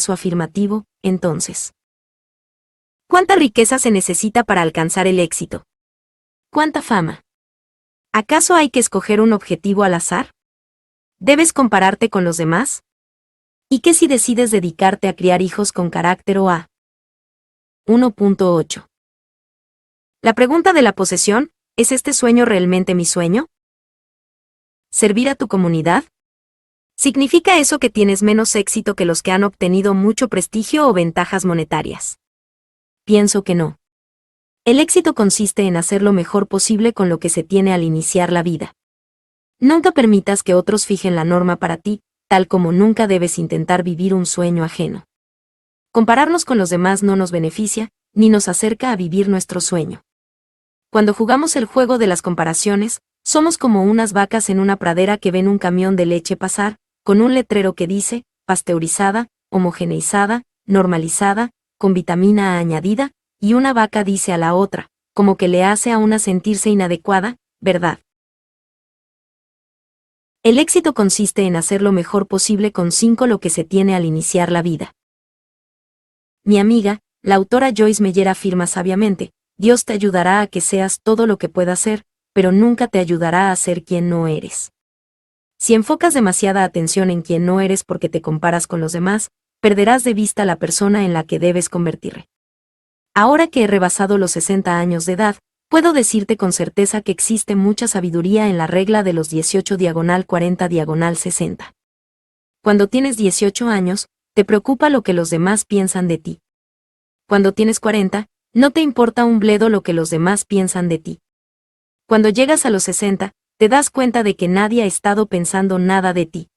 Su afirmativo, entonces. ¿Cuánta riqueza se necesita para alcanzar el éxito? ¿Cuánta fama? ¿Acaso hay que escoger un objetivo al azar? ¿Debes compararte con los demás? ¿Y qué si decides dedicarte a criar hijos con carácter o a? 1.8. La pregunta de la posesión, ¿es este sueño realmente mi sueño? ¿Servir a tu comunidad? ¿Significa eso que tienes menos éxito que los que han obtenido mucho prestigio o ventajas monetarias? Pienso que no. El éxito consiste en hacer lo mejor posible con lo que se tiene al iniciar la vida. Nunca permitas que otros fijen la norma para ti, tal como nunca debes intentar vivir un sueño ajeno. Compararnos con los demás no nos beneficia, ni nos acerca a vivir nuestro sueño. Cuando jugamos el juego de las comparaciones, somos como unas vacas en una pradera que ven un camión de leche pasar, con un letrero que dice, pasteurizada, homogeneizada, normalizada, con vitamina A añadida, y una vaca dice a la otra, como que le hace a una sentirse inadecuada, ¿verdad? El éxito consiste en hacer lo mejor posible con lo que se tiene al iniciar la vida. Mi amiga, la autora Joyce Meyer afirma sabiamente, Dios te ayudará a que seas todo lo que puedas ser, pero nunca te ayudará a ser quien no eres. Si enfocas demasiada atención en quien no eres porque te comparas con los demás, perderás de vista la persona en la que debes convertirte. Ahora que he rebasado los 60 años de edad, puedo decirte con certeza que existe mucha sabiduría en la regla de los 18/40/60. Cuando tienes 18 años, te preocupa lo que los demás piensan de ti. Cuando tienes 40, no te importa un bledo lo que los demás piensan de ti. Cuando llegas a los 60, te das cuenta de que nadie ha estado pensando nada de ti.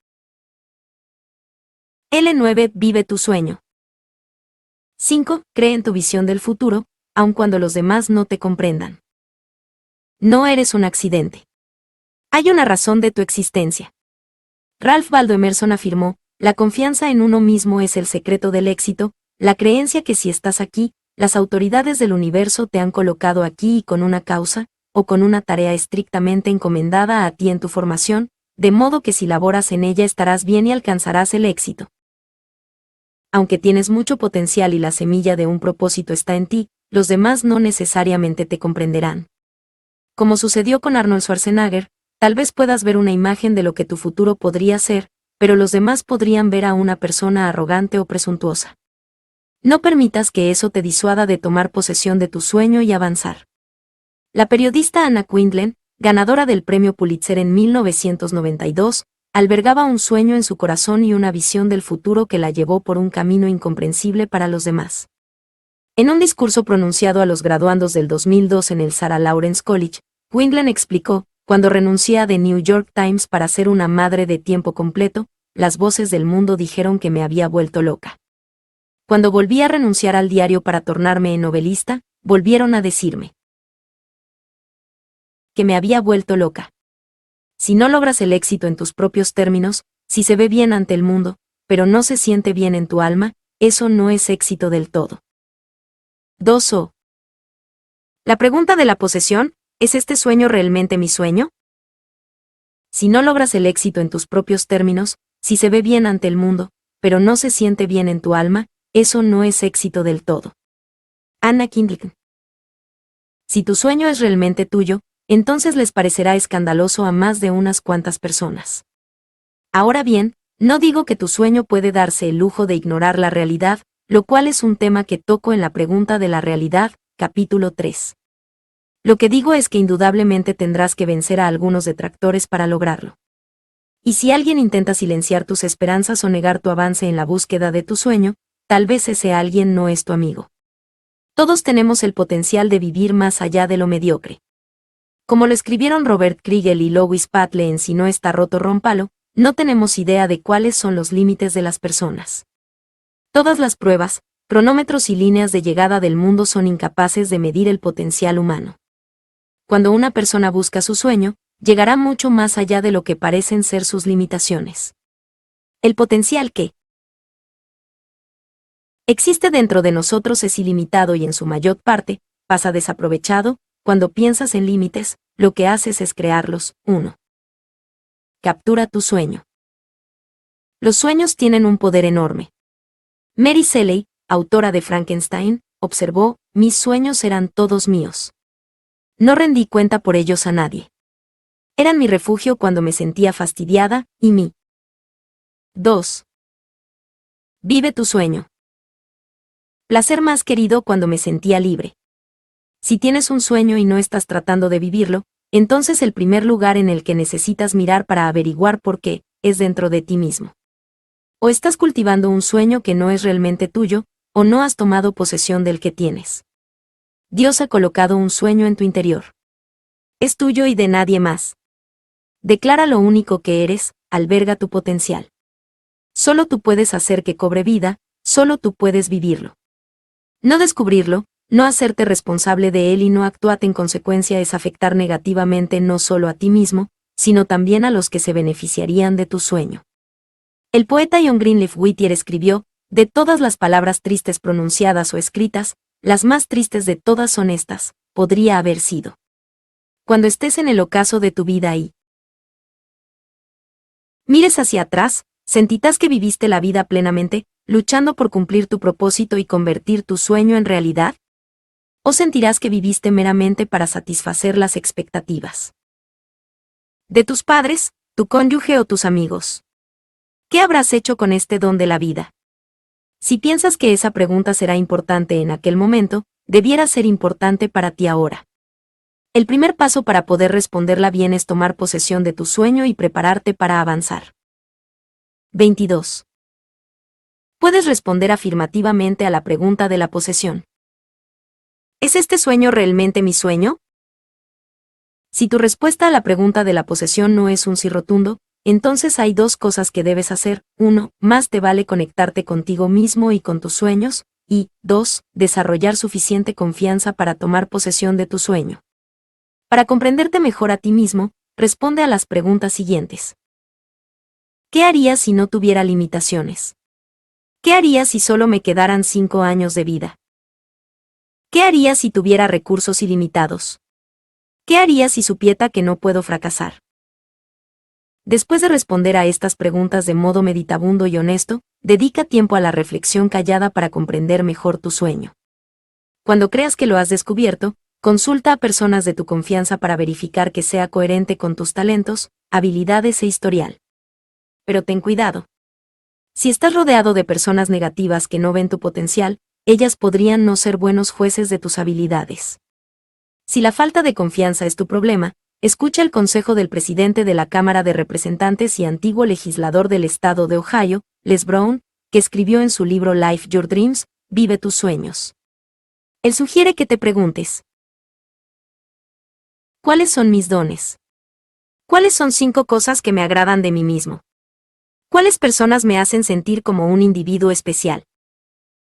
L9. Vive tu sueño. 5. Cree en tu visión del futuro, aun cuando los demás no te comprendan. No eres un accidente. Hay una razón de tu existencia. Ralph Waldo Emerson afirmó, la confianza en uno mismo es el secreto del éxito, la creencia que si estás aquí, las autoridades del universo te han colocado aquí y con una causa, o con una tarea estrictamente encomendada a ti en tu formación, de modo que si laboras en ella estarás bien y alcanzarás el éxito. Aunque tienes mucho potencial y la semilla de un propósito está en ti, los demás no necesariamente te comprenderán. Como sucedió con Arnold Schwarzenegger, tal vez puedas ver una imagen de lo que tu futuro podría ser, pero los demás podrían ver a una persona arrogante o presuntuosa. No permitas que eso te disuada de tomar posesión de tu sueño y avanzar. La periodista Anna Quindlen, ganadora del premio Pulitzer en 1992, albergaba un sueño en su corazón y una visión del futuro que la llevó por un camino incomprensible para los demás. En un discurso pronunciado a los graduandos del 2002 en el Sarah Lawrence College, Quindlen explicó, cuando renuncié a The New York Times para ser una madre de tiempo completo, las voces del mundo dijeron que me había vuelto loca. Cuando volví a renunciar al diario para tornarme en novelista, volvieron a decirme que me había vuelto loca. Si no logras el éxito en tus propios términos, si se ve bien ante el mundo, pero no se siente bien en tu alma, eso no es éxito del todo. 2. La pregunta de la posesión, ¿es este sueño realmente mi sueño? Si no logras el éxito en tus propios términos, si se ve bien ante el mundo, pero no se siente bien en tu alma, eso no es éxito del todo. Anna Quindlen. Si tu sueño es realmente tuyo, entonces les parecerá escandaloso a más de unas cuantas personas. Ahora bien, no digo que tu sueño puede darse el lujo de ignorar la realidad, lo cual es un tema que toco en la pregunta de la realidad, capítulo 3. Lo que digo es que indudablemente tendrás que vencer a algunos detractores para lograrlo. Y si alguien intenta silenciar tus esperanzas o negar tu avance en la búsqueda de tu sueño, tal vez ese alguien no es tu amigo. Todos tenemos el potencial de vivir más allá de lo mediocre. Como lo escribieron Robert Kriegel y Lois Patle en Si no está roto, rómpalo, no tenemos idea de cuáles son los límites de las personas. Todas las pruebas, cronómetros y líneas de llegada del mundo son incapaces de medir el potencial humano. Cuando una persona busca su sueño, llegará mucho más allá de lo que parecen ser sus limitaciones. El potencial que existe dentro de nosotros es ilimitado y en su mayor parte, pasa desaprovechado. Cuando piensas en límites, lo que haces es crearlos. 1. Captura tu sueño. Los sueños tienen un poder enorme. Mary Shelley, autora de Frankenstein, observó: mis sueños eran todos míos. No rendí cuenta por ellos a nadie. Eran mi refugio cuando me sentía fastidiada, y mi 2. Vive tu sueño. Placer más querido cuando me sentía libre. Si tienes un sueño y no estás tratando de vivirlo, entonces el primer lugar en el que necesitas mirar para averiguar por qué, es dentro de ti mismo. O estás cultivando un sueño que no es realmente tuyo, o no has tomado posesión del que tienes. Dios ha colocado un sueño en tu interior. Es tuyo y de nadie más. Declara lo único que eres, alberga tu potencial. Solo tú puedes hacer que cobre vida, solo tú puedes vivirlo. No descubrirlo, no hacerte responsable de él y no actuar en consecuencia es afectar negativamente no solo a ti mismo, sino también a los que se beneficiarían de tu sueño. El poeta John Greenleaf Whittier escribió: de todas las palabras tristes pronunciadas o escritas, las más tristes de todas son estas: podría haber sido. Cuando estés en el ocaso de tu vida y mires hacia atrás, sentirás que viviste la vida plenamente, luchando por cumplir tu propósito y convertir tu sueño en realidad. ¿O sentirás que viviste meramente para satisfacer las expectativas de tus padres, tu cónyuge o tus amigos? ¿Qué habrás hecho con este don de la vida? Si piensas que esa pregunta será importante en aquel momento, debiera ser importante para ti ahora. El primer paso para poder responderla bien es tomar posesión de tu sueño y prepararte para avanzar. 22. Puedes responder afirmativamente a la pregunta de la posesión. ¿Es este sueño realmente mi sueño? Si tu respuesta a la pregunta de la posesión no es un sí rotundo, entonces hay dos cosas que debes hacer. 1. Más te vale conectarte contigo mismo y con tus sueños, y 2. Desarrollar suficiente confianza para tomar posesión de tu sueño. Para comprenderte mejor a ti mismo, responde a las preguntas siguientes. ¿Qué haría si no tuviera limitaciones? ¿Qué haría si solo me quedaran 5 años de vida? ¿Qué haría si tuviera recursos ilimitados? ¿Qué haría si supiera que no puedo fracasar? Después de responder a estas preguntas de modo meditabundo y honesto, dedica tiempo a la reflexión callada para comprender mejor tu sueño. Cuando creas que lo has descubierto, consulta a personas de tu confianza para verificar que sea coherente con tus talentos, habilidades e historial. Pero ten cuidado. Si estás rodeado de personas negativas que no ven tu potencial, ellas podrían no ser buenos jueces de tus habilidades. Si la falta de confianza es tu problema, escucha el consejo del presidente de la Cámara de Representantes y antiguo legislador del estado de Ohio, Les Brown, que escribió en su libro Life Your Dreams, Vive tus sueños. Él sugiere que te preguntes: ¿cuáles son mis dones? ¿Cuáles son 5 cosas que me agradan de mí mismo? ¿Cuáles personas me hacen sentir como un individuo especial?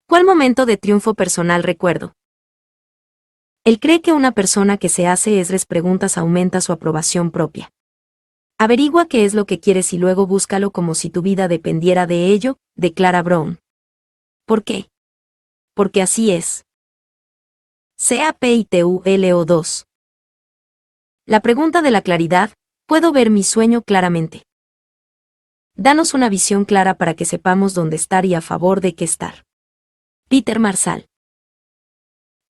¿Cuál momento de triunfo personal recuerdo? Él cree que una persona que se hace esas preguntas aumenta su aprobación propia. Averigua qué es lo que quieres y luego búscalo como si tu vida dependiera de ello, declara Brown. ¿Por qué? Porque así es. CAPITULO 2. La pregunta de la claridad: ¿puedo ver mi sueño claramente? Danos una visión clara para que sepamos dónde estar y a favor de qué estar. Peter Marsall.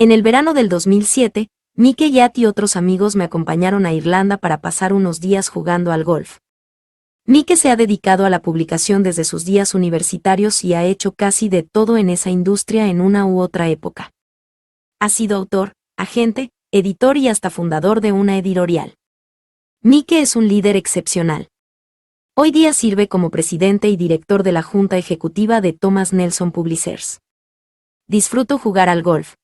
En el verano del 2007, Mike Yatt y otros amigos me acompañaron a Irlanda para pasar unos días jugando al golf. Mike se ha dedicado a la publicación desde sus días universitarios y ha hecho casi de todo en esa industria en una u otra época. Ha sido autor, agente, editor y hasta fundador de una editorial. Mike es un líder excepcional. Hoy día sirve como presidente y director de la junta ejecutiva de Thomas Nelson Publishers. Disfruto jugar al golf.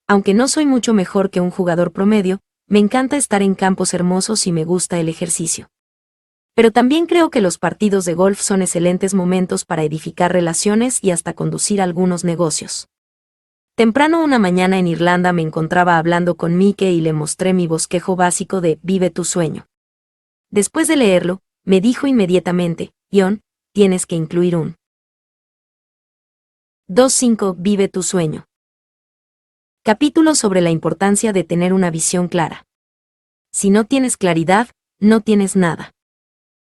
Aunque no soy mucho mejor que un jugador promedio, me encanta estar en campos hermosos y me gusta el ejercicio. Pero también creo que los partidos de golf son excelentes momentos para edificar relaciones y hasta conducir algunos negocios. Temprano una mañana en Irlanda me encontraba hablando con Mike y le mostré mi bosquejo básico de Vive tu sueño. Después de leerlo, me dijo inmediatamente: John, tienes que incluir un 2.5 Vive tu sueño. Capítulo sobre la importancia de tener una visión clara. Si no tienes claridad, no tienes nada.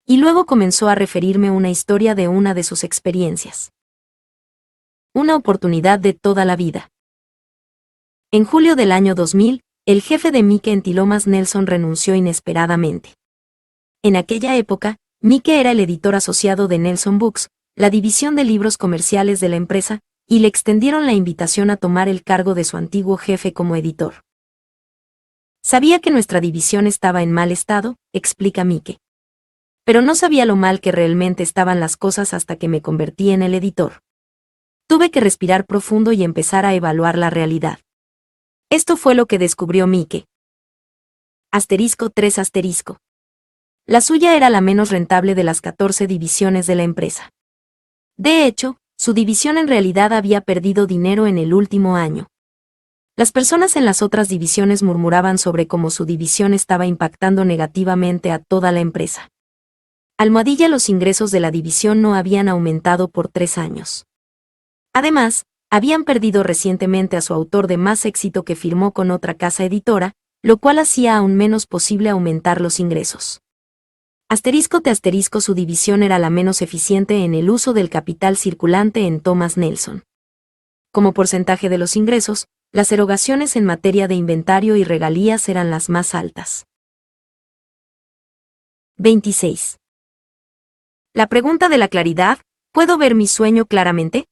Y luego comenzó a referirme una historia de una de sus experiencias. Una oportunidad de toda la vida. En julio del año 2000, el jefe de Mike en Tilomas, Nelson, renunció inesperadamente. En aquella época, Mike era el editor asociado de Nelson Books, la división de libros comerciales de la empresa, y le extendieron la invitación a tomar el cargo de su antiguo jefe como editor. Sabía que nuestra división estaba en mal estado, explica Mike. Pero no sabía lo mal que realmente estaban las cosas hasta que me convertí en el editor. Tuve que respirar profundo y empezar a evaluar la realidad. Esto fue lo que descubrió Mike. *3*. La suya era la menos rentable de las 14 divisiones de la empresa. De hecho, su división en realidad había perdido dinero en el último año. Las personas en las otras divisiones murmuraban sobre cómo su división estaba impactando negativamente a toda la empresa. Los ingresos de la división no habían aumentado por 3 años. Además, habían perdido recientemente a su autor de más éxito que firmó con otra casa editora, lo cual hacía aún menos posible aumentar los ingresos. Su división era la menos eficiente en el uso del capital circulante en Thomas Nelson. Como porcentaje de los ingresos, las erogaciones en materia de inventario y regalías eran las más altas. 26. La pregunta de la claridad: ¿puedo ver mi sueño claramente?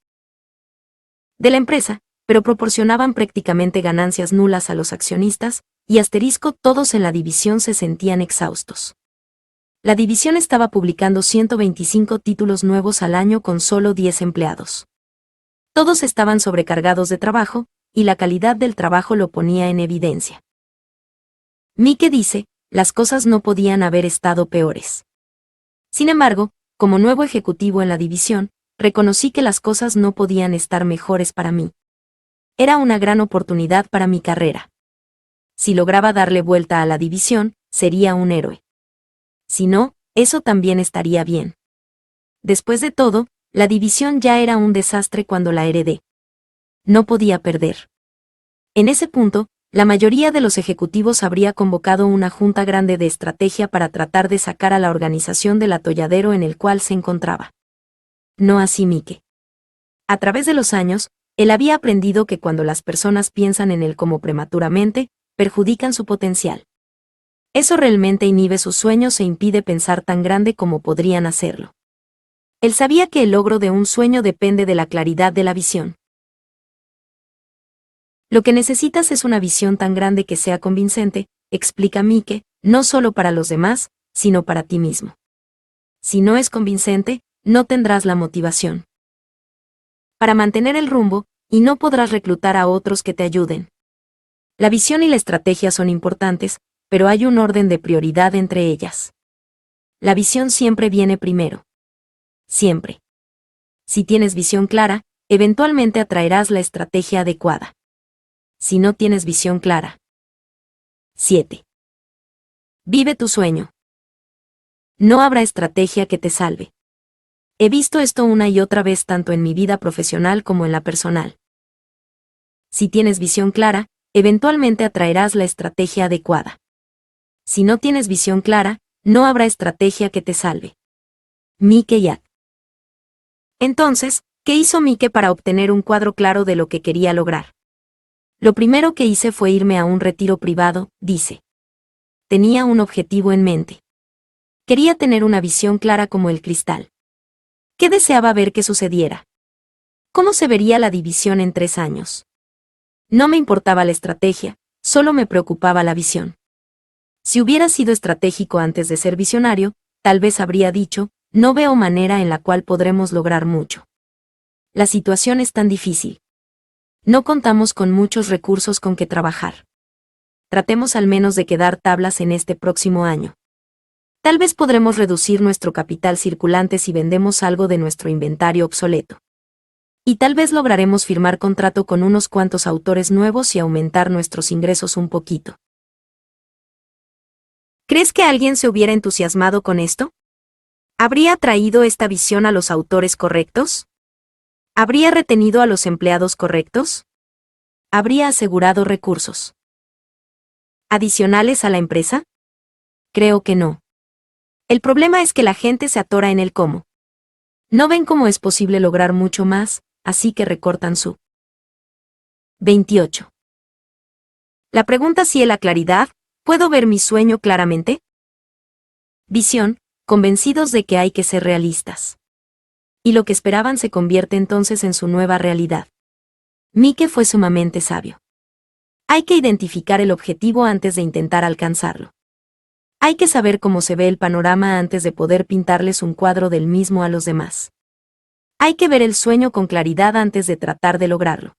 De la empresa, pero proporcionaban prácticamente ganancias nulas a los accionistas, y todos en la división se sentían exhaustos. La división estaba publicando 125 títulos nuevos al año con solo 10 empleados. Todos estaban sobrecargados de trabajo, y la calidad del trabajo lo ponía en evidencia. Mike dice, las cosas no podían haber estado peores. Sin embargo, como nuevo ejecutivo en la división, reconocí que las cosas no podían estar mejores para mí. Era una gran oportunidad para mi carrera. Si lograba darle vuelta a la división, sería un héroe. Si no, eso también estaría bien. Después de todo, la división ya era un desastre cuando la heredé. No podía perder. En ese punto, la mayoría de los ejecutivos habría convocado una junta grande de estrategia para tratar de sacar a la organización del atolladero en el cual se encontraba. No así Mike. A través de los años, él había aprendido que cuando las personas piensan en él como prematuramente, perjudican su potencial. Eso realmente inhibe sus sueños e impide pensar tan grande como podrían hacerlo. Él sabía que el logro de un sueño depende de la claridad de la visión. Lo que necesitas es una visión tan grande que sea convincente, explica Mike, no solo para los demás, sino para ti mismo. Si no es convincente, no tendrás la motivación para mantener el rumbo, y no podrás reclutar a otros que te ayuden. La visión y la estrategia son importantes, pero hay un orden de prioridad entre ellas. La visión siempre viene primero. Siempre. Si tienes visión clara, eventualmente atraerás la estrategia adecuada. Si no tienes visión clara. 7. Vive tu sueño. No habrá estrategia que te salve. He visto esto una y otra vez tanto en mi vida profesional como en la personal. Si tienes visión clara, eventualmente atraerás la estrategia adecuada. Si no tienes visión clara, no habrá estrategia que te salve. Mike Yack. Entonces, ¿qué hizo Mike para obtener un cuadro claro de lo que quería lograr? Lo primero que hice fue irme a un retiro privado, dice. Tenía un objetivo en mente. Quería tener una visión clara como el cristal. ¿Qué deseaba ver que sucediera? ¿Cómo se vería la división en 3 años? No me importaba la estrategia, solo me preocupaba la visión. Si hubiera sido estratégico antes de ser visionario, tal vez habría dicho, no veo manera en la cual podremos lograr mucho. La situación es tan difícil. No contamos con muchos recursos con que trabajar. Tratemos al menos de quedar tablas en este próximo año. Tal vez podremos reducir nuestro capital circulante si vendemos algo de nuestro inventario obsoleto. Y tal vez lograremos firmar contrato con unos cuantos autores nuevos y aumentar nuestros ingresos un poquito. ¿Crees que alguien se hubiera entusiasmado con esto? ¿Habría traído esta visión a los autores correctos? ¿Habría retenido a los empleados correctos? ¿Habría asegurado recursos adicionales a la empresa? Creo que no. El problema es que la gente se atora en el cómo. No ven cómo es posible lograr mucho más, así que recortan su 28. La pregunta sigue la claridad, ¿puedo ver mi sueño claramente? Visión, convencidos de que hay que ser realistas. Y lo que esperaban se convierte entonces en su nueva realidad. Mike fue sumamente sabio. Hay que identificar el objetivo antes de intentar alcanzarlo. Hay que saber cómo se ve el panorama antes de poder pintarles un cuadro del mismo a los demás. Hay que ver el sueño con claridad antes de tratar de lograrlo.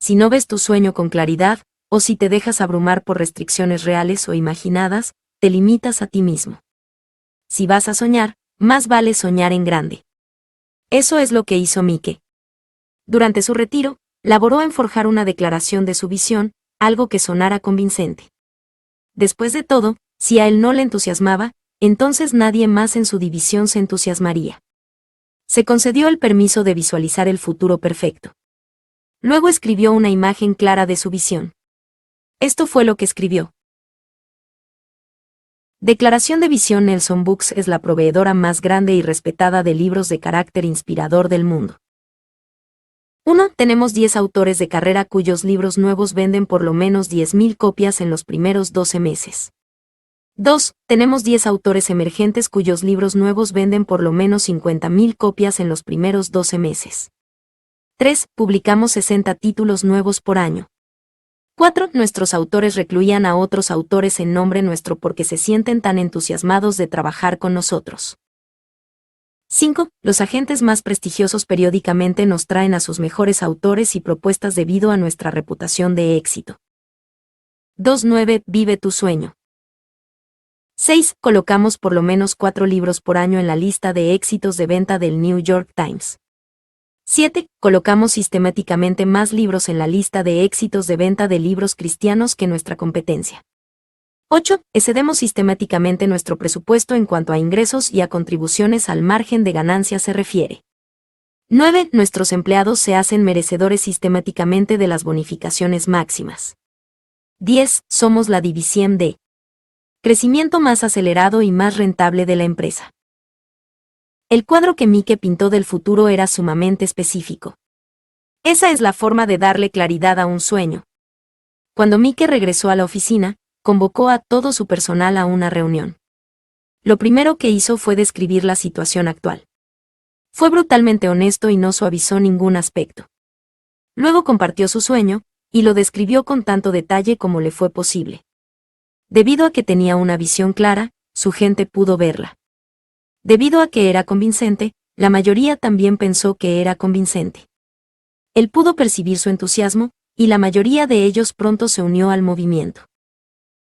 Si no ves tu sueño con claridad, o si te dejas abrumar por restricciones reales o imaginadas, te limitas a ti mismo. Si vas a soñar, más vale soñar en grande. Eso es lo que hizo Mike. Durante su retiro, laboró en forjar una declaración de su visión, algo que sonara convincente. Después de todo, si a él no le entusiasmaba, entonces nadie más en su división se entusiasmaría. Se concedió el permiso de visualizar el futuro perfecto. Luego escribió una imagen clara de su visión. Esto fue lo que escribió. Declaración de Visión. Nelson Books es la proveedora más grande y respetada de libros de carácter inspirador del mundo. 1. Tenemos 10 autores de carrera cuyos libros nuevos venden por lo menos 10.000 copias en los primeros 12 meses. 2. Tenemos 10 autores emergentes cuyos libros nuevos venden por lo menos 50.000 copias en los primeros 12 meses. 3. Publicamos 60 títulos nuevos por año. 4. Nuestros autores recluían a otros autores en nombre nuestro porque se sienten tan entusiasmados de trabajar con nosotros. 5. Los agentes más prestigiosos periódicamente nos traen a sus mejores autores y propuestas debido a nuestra reputación de éxito. 2.9. Vive tu sueño. 6. Colocamos por lo menos 4 libros por año en la lista de éxitos de venta del New York Times. 7. Colocamos sistemáticamente más libros en la lista de éxitos de venta de libros cristianos que nuestra competencia. 8. Excedemos sistemáticamente nuestro presupuesto en cuanto a ingresos y a contribuciones al margen de ganancia se refiere. 9. Nuestros empleados se hacen merecedores sistemáticamente de las bonificaciones máximas. 10. Somos la división de crecimiento más acelerado y más rentable de la empresa. El cuadro que Mike pintó del futuro era sumamente específico. Esa es la forma de darle claridad a un sueño. Cuando Mike regresó a la oficina, convocó a todo su personal a una reunión. Lo primero que hizo fue describir la situación actual. Fue brutalmente honesto y no suavizó ningún aspecto. Luego compartió su sueño, y lo describió con tanto detalle como le fue posible. Debido a que tenía una visión clara, su gente pudo verla. Debido a que era convincente, la mayoría también pensó que era convincente. Él pudo percibir su entusiasmo, y la mayoría de ellos pronto se unió al movimiento.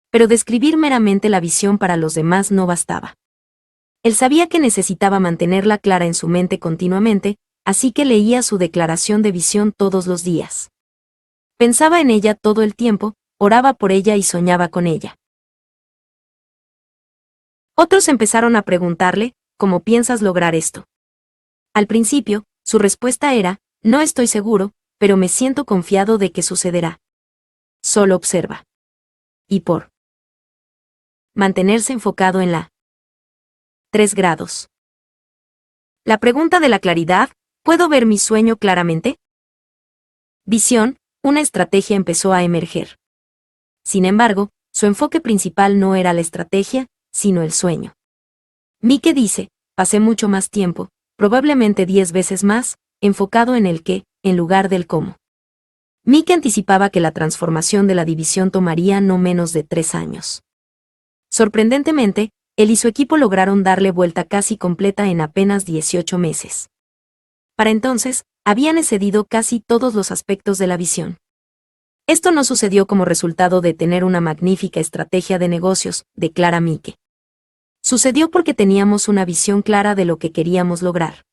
Pero describir meramente la visión para los demás no bastaba. Él sabía que necesitaba mantenerla clara en su mente continuamente, así que leía su declaración de visión todos los días. Pensaba en ella todo el tiempo, oraba por ella y soñaba con ella. Otros empezaron a preguntarle, ¿cómo piensas lograr esto? Al principio, su respuesta era, no estoy seguro, pero me siento confiado de que sucederá. Solo observa. Y por mantenerse enfocado en la 3 grados. La pregunta de la claridad, ¿puedo ver mi sueño claramente? Visión, una estrategia empezó a emerger. Sin embargo, su enfoque principal no era la estrategia, sino el sueño. Mike dice, pasé mucho más tiempo, probablemente 10 veces más, enfocado en el qué, en lugar del cómo. Mike anticipaba que la transformación de la división tomaría no menos de 3 años. Sorprendentemente, él y su equipo lograron darle vuelta casi completa en apenas 18 meses. Para entonces, habían excedido casi todos los aspectos de la visión. Esto no sucedió como resultado de tener una magnífica estrategia de negocios, declara Mike. Sucedió porque teníamos una visión clara de lo que queríamos lograr.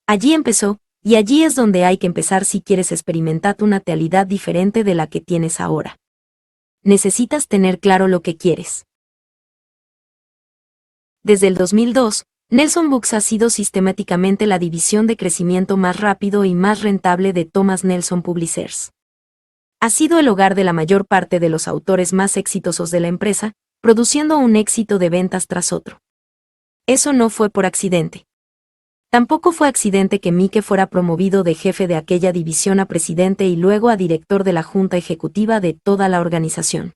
Allí empezó, y allí es donde hay que empezar si quieres experimentar una realidad diferente de la que tienes ahora. Necesitas tener claro lo que quieres. Desde el 2002, Nelson Books ha sido sistemáticamente la división de crecimiento más rápido y más rentable de Thomas Nelson Publishers. Ha sido el hogar de la mayor parte de los autores más exitosos de la empresa, produciendo un éxito de ventas tras otro. Eso no fue por accidente. Tampoco fue accidente que Mike fuera promovido de jefe de aquella división a presidente y luego a director de la junta ejecutiva de toda la organización.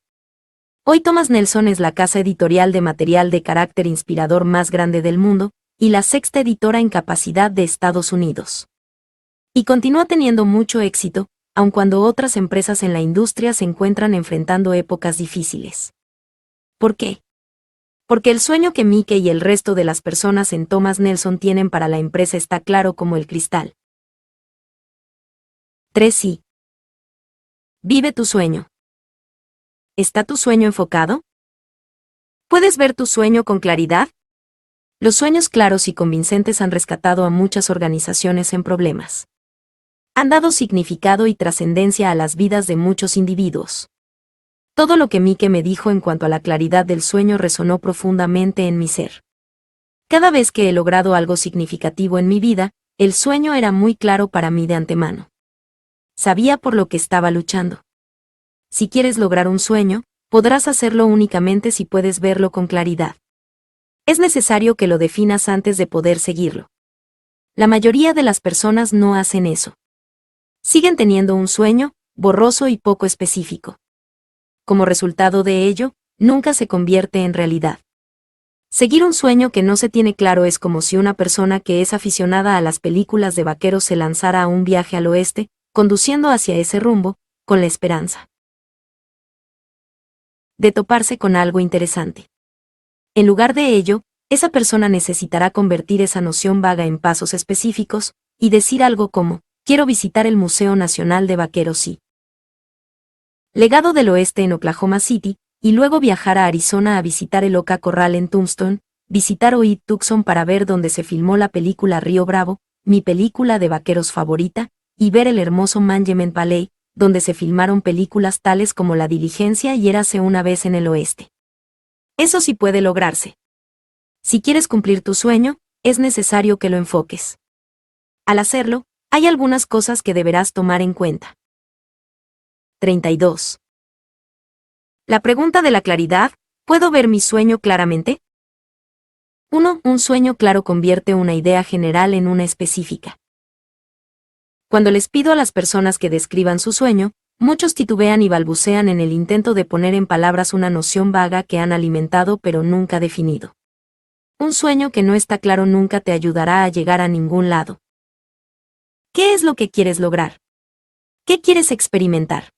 Hoy Thomas Nelson es la casa editorial de material de carácter inspirador más grande del mundo, y la sexta editora en capacidad de Estados Unidos. Y continúa teniendo mucho éxito, aun cuando otras empresas en la industria se encuentran enfrentando épocas difíciles. ¿Por qué? Porque el sueño que Mike y el resto de las personas en Thomas Nelson tienen para la empresa está claro como el cristal. 3. Sí. Vive tu sueño. ¿Está tu sueño enfocado? ¿Puedes ver tu sueño con claridad? Los sueños claros y convincentes han rescatado a muchas organizaciones en problemas. Han dado significado y trascendencia a las vidas de muchos individuos. Todo lo que Mike me dijo en cuanto a la claridad del sueño resonó profundamente en mi ser. Cada vez que he logrado algo significativo en mi vida, el sueño era muy claro para mí de antemano. Sabía por lo que estaba luchando. Si quieres lograr un sueño, podrás hacerlo únicamente si puedes verlo con claridad. Es necesario que lo definas antes de poder seguirlo. La mayoría de las personas no hacen eso. Siguen teniendo un sueño, borroso y poco específico. Como resultado de ello, nunca se convierte en realidad. Seguir un sueño que no se tiene claro es como si una persona que es aficionada a las películas de vaqueros se lanzara a un viaje al oeste, conduciendo hacia ese rumbo, con la esperanza de toparse con algo interesante. En lugar de ello, esa persona necesitará convertir esa noción vaga en pasos específicos, y decir algo como, quiero visitar el Museo Nacional de Vaqueros y Legado del Oeste en Oklahoma City, y luego viajar a Arizona a visitar el Oca Corral en Tombstone, visitar Oid Tucson para ver dónde se filmó la película Río Bravo, mi película de vaqueros favorita, y ver el hermoso Monument Valley, donde se filmaron películas tales como La Diligencia y Érase una vez en el Oeste. Eso sí puede lograrse. Si quieres cumplir tu sueño, es necesario que lo enfoques. Al hacerlo, hay algunas cosas que deberás tomar en cuenta. 32. La pregunta de la claridad, ¿puedo ver mi sueño claramente? 1. Un sueño claro convierte una idea general en una específica. Cuando les pido a las personas que describan su sueño, muchos titubean y balbucean en el intento de poner en palabras una noción vaga que han alimentado pero nunca definido. Un sueño que no está claro nunca te ayudará a llegar a ningún lado. ¿Qué es lo que quieres lograr? ¿Qué quieres experimentar?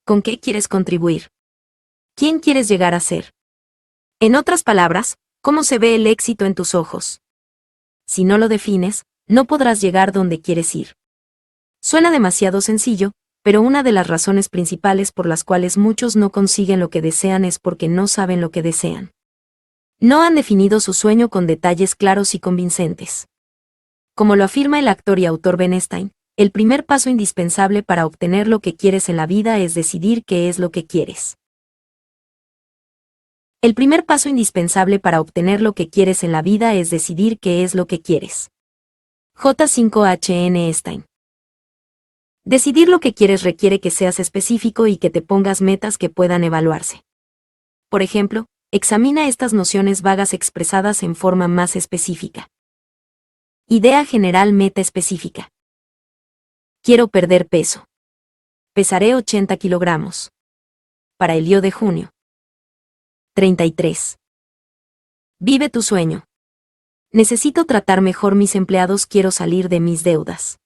¿Con qué quieres contribuir? ¿Quién quieres llegar a ser? En otras palabras, ¿cómo se ve el éxito en tus ojos? Si no lo defines, no podrás llegar donde quieres ir. Suena demasiado sencillo, pero una de las razones principales por las cuales muchos no consiguen lo que desean es porque no saben lo que desean. No han definido su sueño con detalles claros y convincentes. Como lo afirma el actor y autor Ben Stein, el primer paso indispensable para obtener lo que quieres en la vida es decidir qué es lo que quieres. El primer paso indispensable para obtener lo que quieres en la vida es decidir qué es lo que quieres. J5HN Stein. Decidir lo que quieres requiere que seas específico y que te pongas metas que puedan evaluarse. Por ejemplo, examina estas nociones vagas expresadas en forma más específica. Idea general, meta específica. Quiero perder peso. Pesaré 80 kilogramos. Para el yo de junio. 33. Vive tu sueño. Necesito tratar mejor mis empleados, quiero salir de mis deudas.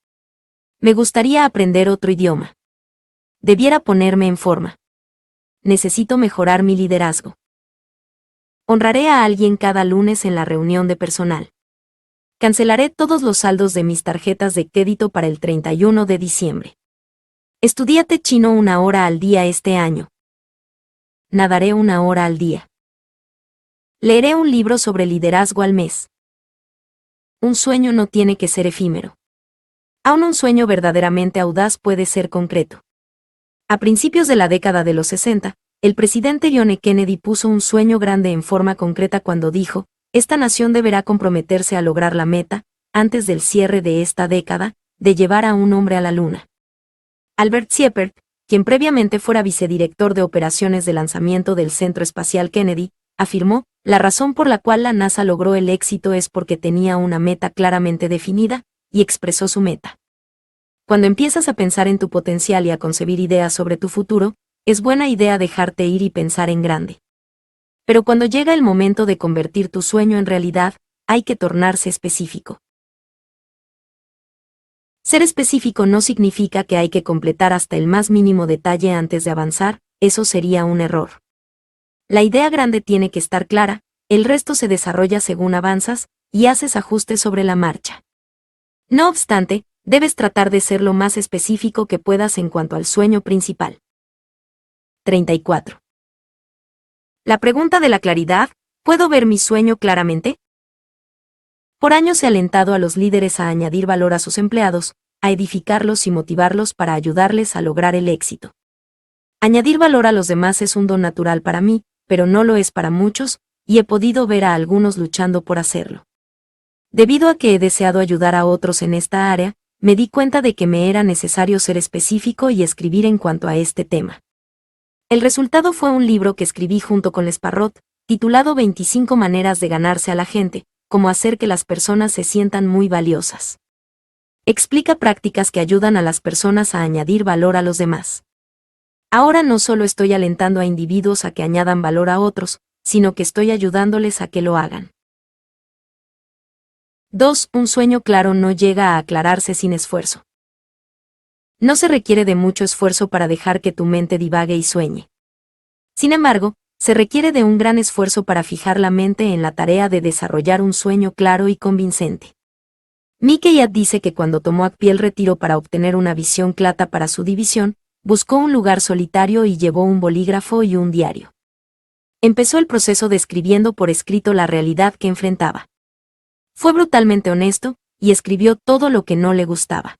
Me gustaría aprender otro idioma. Debiera ponerme en forma. Necesito mejorar mi liderazgo. Honraré a alguien cada lunes en la reunión de personal. Cancelaré todos los saldos de mis tarjetas de crédito para el 31 de diciembre. Estudiate chino 1 hora al día este año. Nadaré 1 hora al día. Leeré un libro sobre liderazgo al mes. Un sueño no tiene que ser efímero. Aún un sueño verdaderamente audaz puede ser concreto. A principios de la década de los 60, el presidente John F. Kennedy puso un sueño grande en forma concreta cuando dijo, esta nación deberá comprometerse a lograr la meta, antes del cierre de esta década, de llevar a un hombre a la Luna. Albert Siepert, quien previamente fuera vicedirector de operaciones de lanzamiento del Centro Espacial Kennedy, afirmó, La razón por la cual la NASA logró el éxito es porque tenía una meta claramente definida y expresó su meta. Cuando empiezas a pensar en tu potencial y a concebir ideas sobre tu futuro, es buena idea dejarte ir y pensar en grande. Pero cuando llega el momento de convertir tu sueño en realidad, hay que tornarse específico. Ser específico no significa que hay que completar hasta el más mínimo detalle antes de avanzar, eso sería un error. La idea grande tiene que estar clara, el resto se desarrolla según avanzas, y haces ajustes sobre la marcha. No obstante, debes tratar de ser lo más específico que puedas en cuanto al sueño principal. 34. La pregunta de la claridad, ¿puedo ver mi sueño claramente? Por años he alentado a los líderes a añadir valor a sus empleados, a edificarlos y motivarlos para ayudarles a lograr el éxito. Añadir valor a los demás es un don natural para mí, pero no lo es para muchos, y he podido ver a algunos luchando por hacerlo. Debido a que he deseado ayudar a otros en esta área, me di cuenta de que me era necesario ser específico y escribir en cuanto a este tema. El resultado fue un libro que escribí junto con Les Parrot, titulado 25 maneras de ganarse a la gente, cómo hacer que las personas se sientan muy valiosas. Explica prácticas que ayudan a las personas a añadir valor a los demás. Ahora no solo estoy alentando a individuos a que añadan valor a otros, sino que estoy ayudándoles a que lo hagan. 2. Un sueño claro no llega a aclararse sin esfuerzo. No se requiere de mucho esfuerzo para dejar que tu mente divague y sueñe. Sin embargo, se requiere de un gran esfuerzo para fijar la mente en la tarea de desarrollar un sueño claro y convincente. Mickey Yatt dice que cuando tomó a pie el retiro para obtener una visión clara para su división, buscó un lugar solitario y llevó un bolígrafo y un diario. Empezó el proceso describiendo por escrito la realidad que enfrentaba. Fue brutalmente honesto, y escribió todo lo que no le gustaba.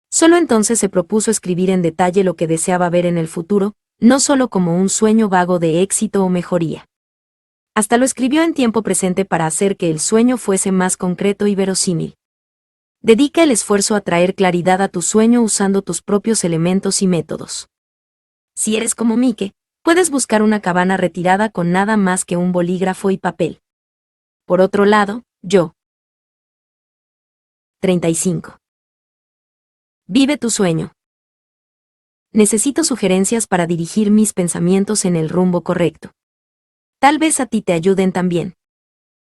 Solo entonces se propuso escribir en detalle lo que deseaba ver en el futuro, no solo como un sueño vago de éxito o mejoría. Hasta lo escribió en tiempo presente para hacer que el sueño fuese más concreto y verosímil. Dedica el esfuerzo a traer claridad a tu sueño usando tus propios elementos y métodos. Si eres como Mike, puedes buscar una cabana retirada con nada más que un bolígrafo y papel. Por otro lado, yo. 35. Vive tu sueño. Necesito sugerencias para dirigir mis pensamientos en el rumbo correcto. Tal vez a ti te ayuden también.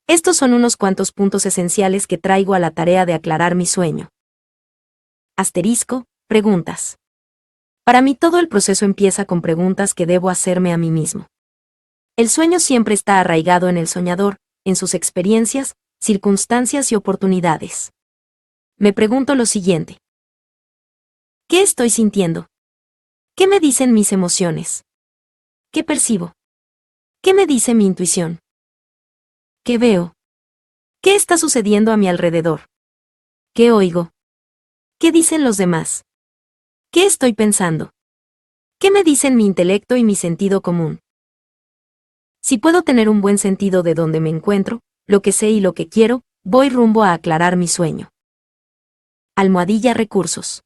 Estos son unos cuantos puntos esenciales que traigo a la tarea de aclarar mi sueño. Asterisco, preguntas. Para mí todo el proceso empieza con preguntas que debo hacerme a mí mismo. El sueño siempre está arraigado en el soñador, en sus experiencias, circunstancias y oportunidades. Me pregunto lo siguiente. ¿Qué estoy sintiendo? ¿Qué me dicen mis emociones? ¿Qué percibo? ¿Qué me dice mi intuición? ¿Qué veo? ¿Qué está sucediendo a mi alrededor? ¿Qué oigo? ¿Qué dicen los demás? ¿Qué estoy pensando? ¿Qué me dicen mi intelecto y mi sentido común? Si puedo tener un buen sentido de dónde me encuentro, lo que sé y lo que quiero, voy rumbo a aclarar mi sueño. Almohadilla recursos.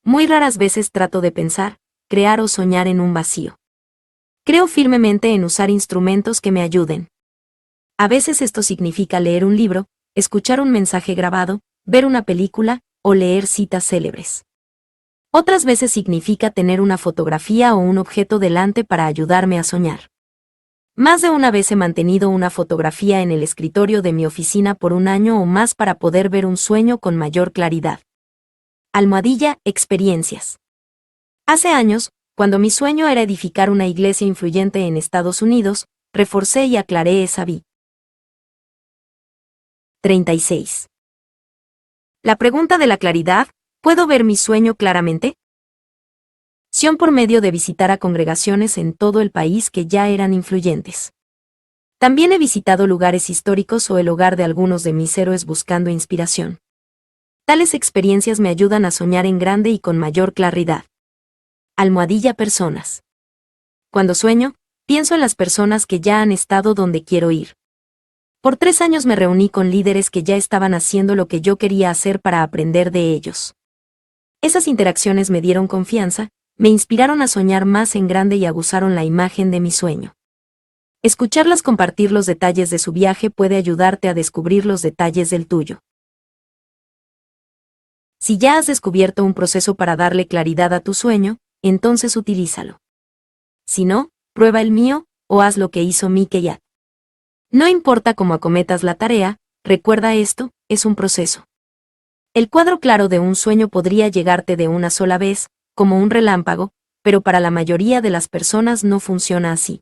Muy raras veces trato de pensar, crear o soñar en un vacío. Creo firmemente en usar instrumentos que me ayuden. A veces esto significa leer un libro, escuchar un mensaje grabado, ver una película, o leer citas célebres. Otras veces significa tener una fotografía o un objeto delante para ayudarme a soñar. Más de una vez he mantenido una fotografía en el escritorio de mi oficina por un año o más para poder ver un sueño con mayor claridad. Almohadilla, experiencias. Hace años, cuando mi sueño era edificar una iglesia influyente en Estados Unidos, reforcé y aclaré esa vi. 36. La pregunta de la claridad, ¿puedo ver mi sueño claramente? Sion por medio de visitar a congregaciones en todo el país que ya eran influyentes. También he visitado lugares históricos o el hogar de algunos de mis héroes buscando inspiración. Tales experiencias me ayudan a soñar en grande y con mayor claridad. Almohadilla personas. Cuando sueño, pienso en las personas que ya han estado donde quiero ir. Por 3 años me reuní con líderes que ya estaban haciendo lo que yo quería hacer para aprender de ellos. Esas interacciones me dieron confianza, me inspiraron a soñar más en grande y aguzaron la imagen de mi sueño. Escucharlas compartir los detalles de su viaje puede ayudarte a descubrir los detalles del tuyo. Si ya has descubierto un proceso para darle claridad a tu sueño, entonces utilízalo. Si no, prueba el mío, o haz lo que hizo Mickey. No importa cómo acometas la tarea, recuerda esto, es un proceso. El cuadro claro de un sueño podría llegarte de una sola vez, como un relámpago, pero para la mayoría de las personas no funciona así.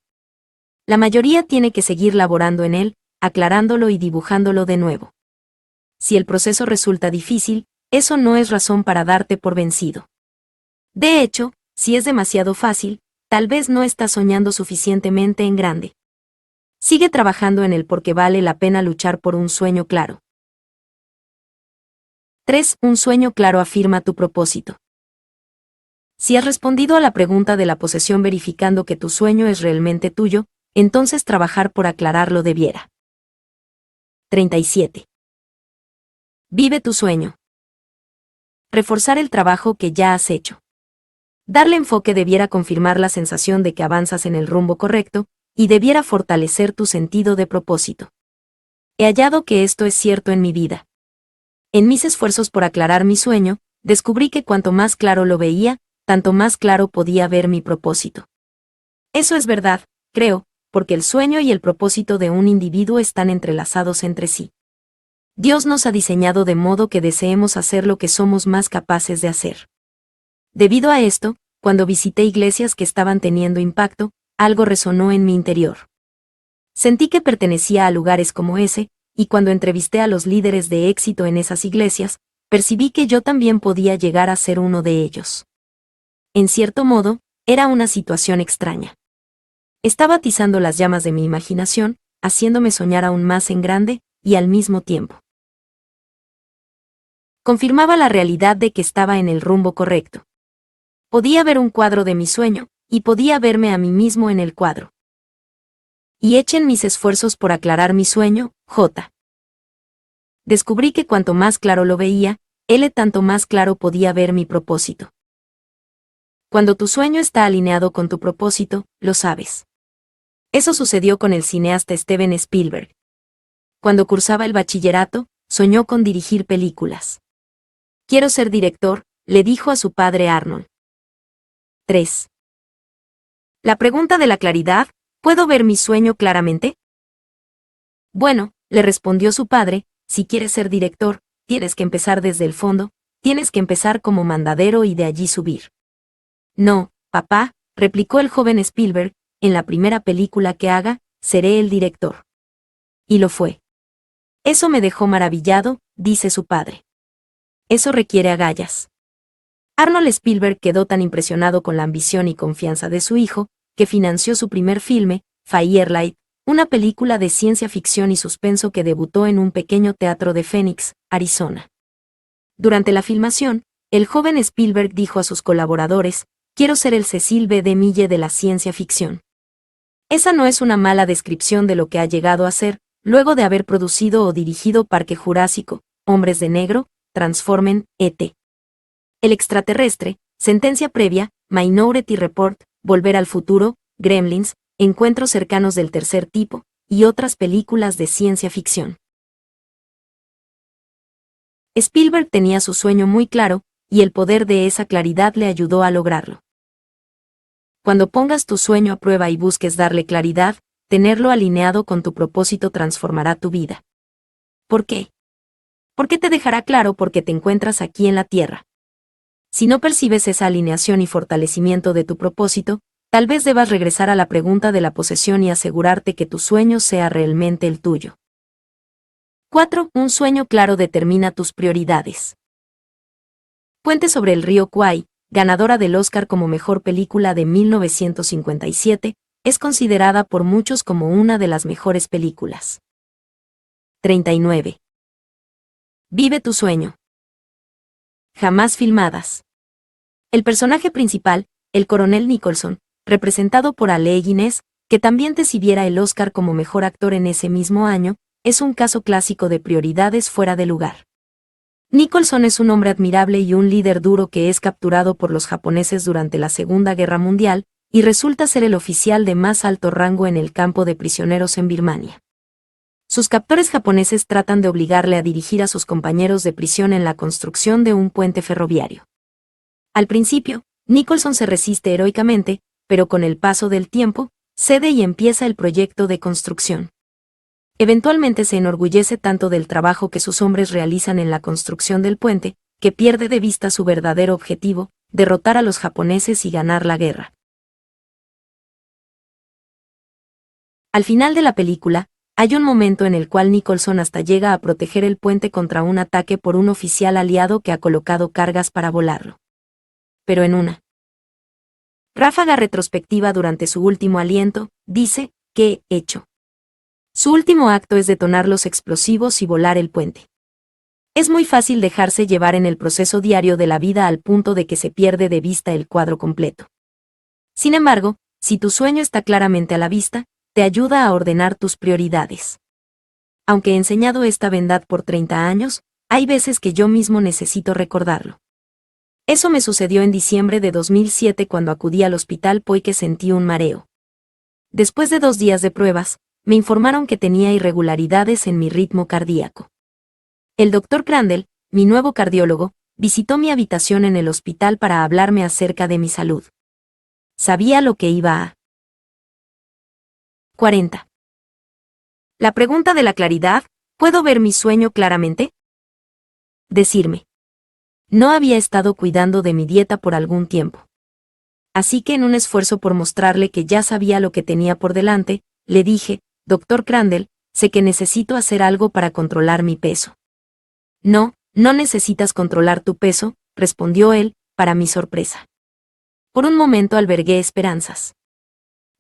La mayoría tiene que seguir laborando en él, aclarándolo y dibujándolo de nuevo. Si el proceso resulta difícil, eso no es razón para darte por vencido. De hecho, si es demasiado fácil, tal vez no estás soñando suficientemente en grande. Sigue trabajando en él porque vale la pena luchar por un sueño claro. 3. Un sueño claro afirma tu propósito. Si has respondido a la pregunta de la posesión verificando que tu sueño es realmente tuyo, entonces trabajar por aclararlo debiera. 37. Vive tu sueño. Reforzar el trabajo que ya has hecho. Darle enfoque debiera confirmar la sensación de que avanzas en el rumbo correcto, y debiera fortalecer tu sentido de propósito. He hallado que esto es cierto en mi vida. En mis esfuerzos por aclarar mi sueño, descubrí que cuanto más claro lo veía, tanto más claro podía ver mi propósito. Eso es verdad, creo, porque el sueño y el propósito de un individuo están entrelazados entre sí. Dios nos ha diseñado de modo que deseemos hacer lo que somos más capaces de hacer. Debido a esto, cuando visité iglesias que estaban teniendo impacto, algo resonó en mi interior. Sentí que pertenecía a lugares como ese, y cuando entrevisté a los líderes de éxito en esas iglesias, percibí que yo también podía llegar a ser uno de ellos. En cierto modo, era una situación extraña. Estaba atizando las llamas de mi imaginación, haciéndome soñar aún más en grande, y al mismo tiempo confirmaba la realidad de que estaba en el rumbo correcto. Podía ver un cuadro de mi sueño, y podía verme a mí mismo en el cuadro. Y echen mis esfuerzos por aclarar mi sueño, J. Descubrí que cuanto más claro lo veía, L tanto más claro podía ver mi propósito. Cuando tu sueño está alineado con tu propósito, lo sabes. Eso sucedió con el cineasta Steven Spielberg. Cuando cursaba el bachillerato, soñó con dirigir películas. Quiero ser director, le dijo a su padre Arnold. 3. La pregunta de la claridad, ¿puedo ver mi sueño claramente? Bueno, le respondió su padre, si quieres ser director, tienes que empezar desde el fondo, tienes que empezar como mandadero y de allí subir. No, papá, replicó el joven Spielberg, en la primera película que haga, seré el director. Y lo fue. Eso me dejó maravillado, dice su padre. Eso requiere agallas. Arnold Spielberg quedó tan impresionado con la ambición y confianza de su hijo, que financió su primer filme, Firelight, una película de ciencia ficción y suspenso que debutó en un pequeño teatro de Phoenix, Arizona. Durante la filmación, el joven Spielberg dijo a sus colaboradores, quiero ser el Cecil B. DeMille de la ciencia ficción. Esa no es una mala descripción de lo que ha llegado a ser, luego de haber producido o dirigido Parque Jurásico, Hombres de Negro, Transformen, E.T. El extraterrestre, Sentencia Previa, Minority Report, Volver al Futuro, Gremlins, Encuentros cercanos del tercer tipo, y otras películas de ciencia ficción. Spielberg tenía su sueño muy claro, y el poder de esa claridad le ayudó a lograrlo. Cuando pongas tu sueño a prueba y busques darle claridad, tenerlo alineado con tu propósito transformará tu vida. ¿Por qué? Porque te dejará claro por qué te encuentras aquí en la Tierra. Si no percibes esa alineación y fortalecimiento de tu propósito, tal vez debas regresar a la pregunta de la posesión y asegurarte que tu sueño sea realmente el tuyo. 4. Un sueño claro determina tus prioridades. Puente sobre el río Kwai, ganadora del Oscar como mejor película de 1957, es considerada por muchos como una de las mejores películas. 39. Vive tu sueño. Jamás filmadas. El personaje principal, el coronel Nicholson, representado por Ale Guinness, que también recibiera el Oscar como mejor actor en ese mismo año, es un caso clásico de prioridades fuera de lugar. Nicholson es un hombre admirable y un líder duro que es capturado por los japoneses durante la Segunda Guerra Mundial, y resulta ser el oficial de más alto rango en el campo de prisioneros en Birmania. Sus captores japoneses tratan de obligarle a dirigir a sus compañeros de prisión en la construcción de un puente ferroviario. Al principio, Nicholson se resiste heroicamente, pero con el paso del tiempo, cede y empieza el proyecto de construcción. Eventualmente se enorgullece tanto del trabajo que sus hombres realizan en la construcción del puente, que pierde de vista su verdadero objetivo, derrotar a los japoneses y ganar la guerra. Al final de la película, hay un momento en el cual Nicholson hasta llega a proteger el puente contra un ataque por un oficial aliado que ha colocado cargas para volarlo. Pero en una ráfaga retrospectiva durante su último aliento, dice, ¿qué he hecho? Su último acto es detonar los explosivos y volar el puente. Es muy fácil dejarse llevar en el proceso diario de la vida al punto de que se pierde de vista el cuadro completo. Sin embargo, si tu sueño está claramente a la vista, te ayuda a ordenar tus prioridades. Aunque he enseñado esta verdad por 30 años, hay veces que yo mismo necesito recordarlo. Eso me sucedió en diciembre de 2007 cuando acudí al hospital porque sentí un mareo. Después de 2 días de pruebas, me informaron que tenía irregularidades en mi ritmo cardíaco. El Dr. Crandall, mi nuevo cardiólogo, visitó mi habitación en el hospital para hablarme acerca de mi salud. Sabía lo que iba a 40. La pregunta de la claridad, ¿puedo ver mi sueño claramente? Decirme. No había estado cuidando de mi dieta por algún tiempo. Así que en un esfuerzo por mostrarle que ya sabía lo que tenía por delante, le dije, Dr. Crandall, sé que necesito hacer algo para controlar mi peso. No, no necesitas controlar tu peso, respondió él, para mi sorpresa. Por un momento albergué esperanzas.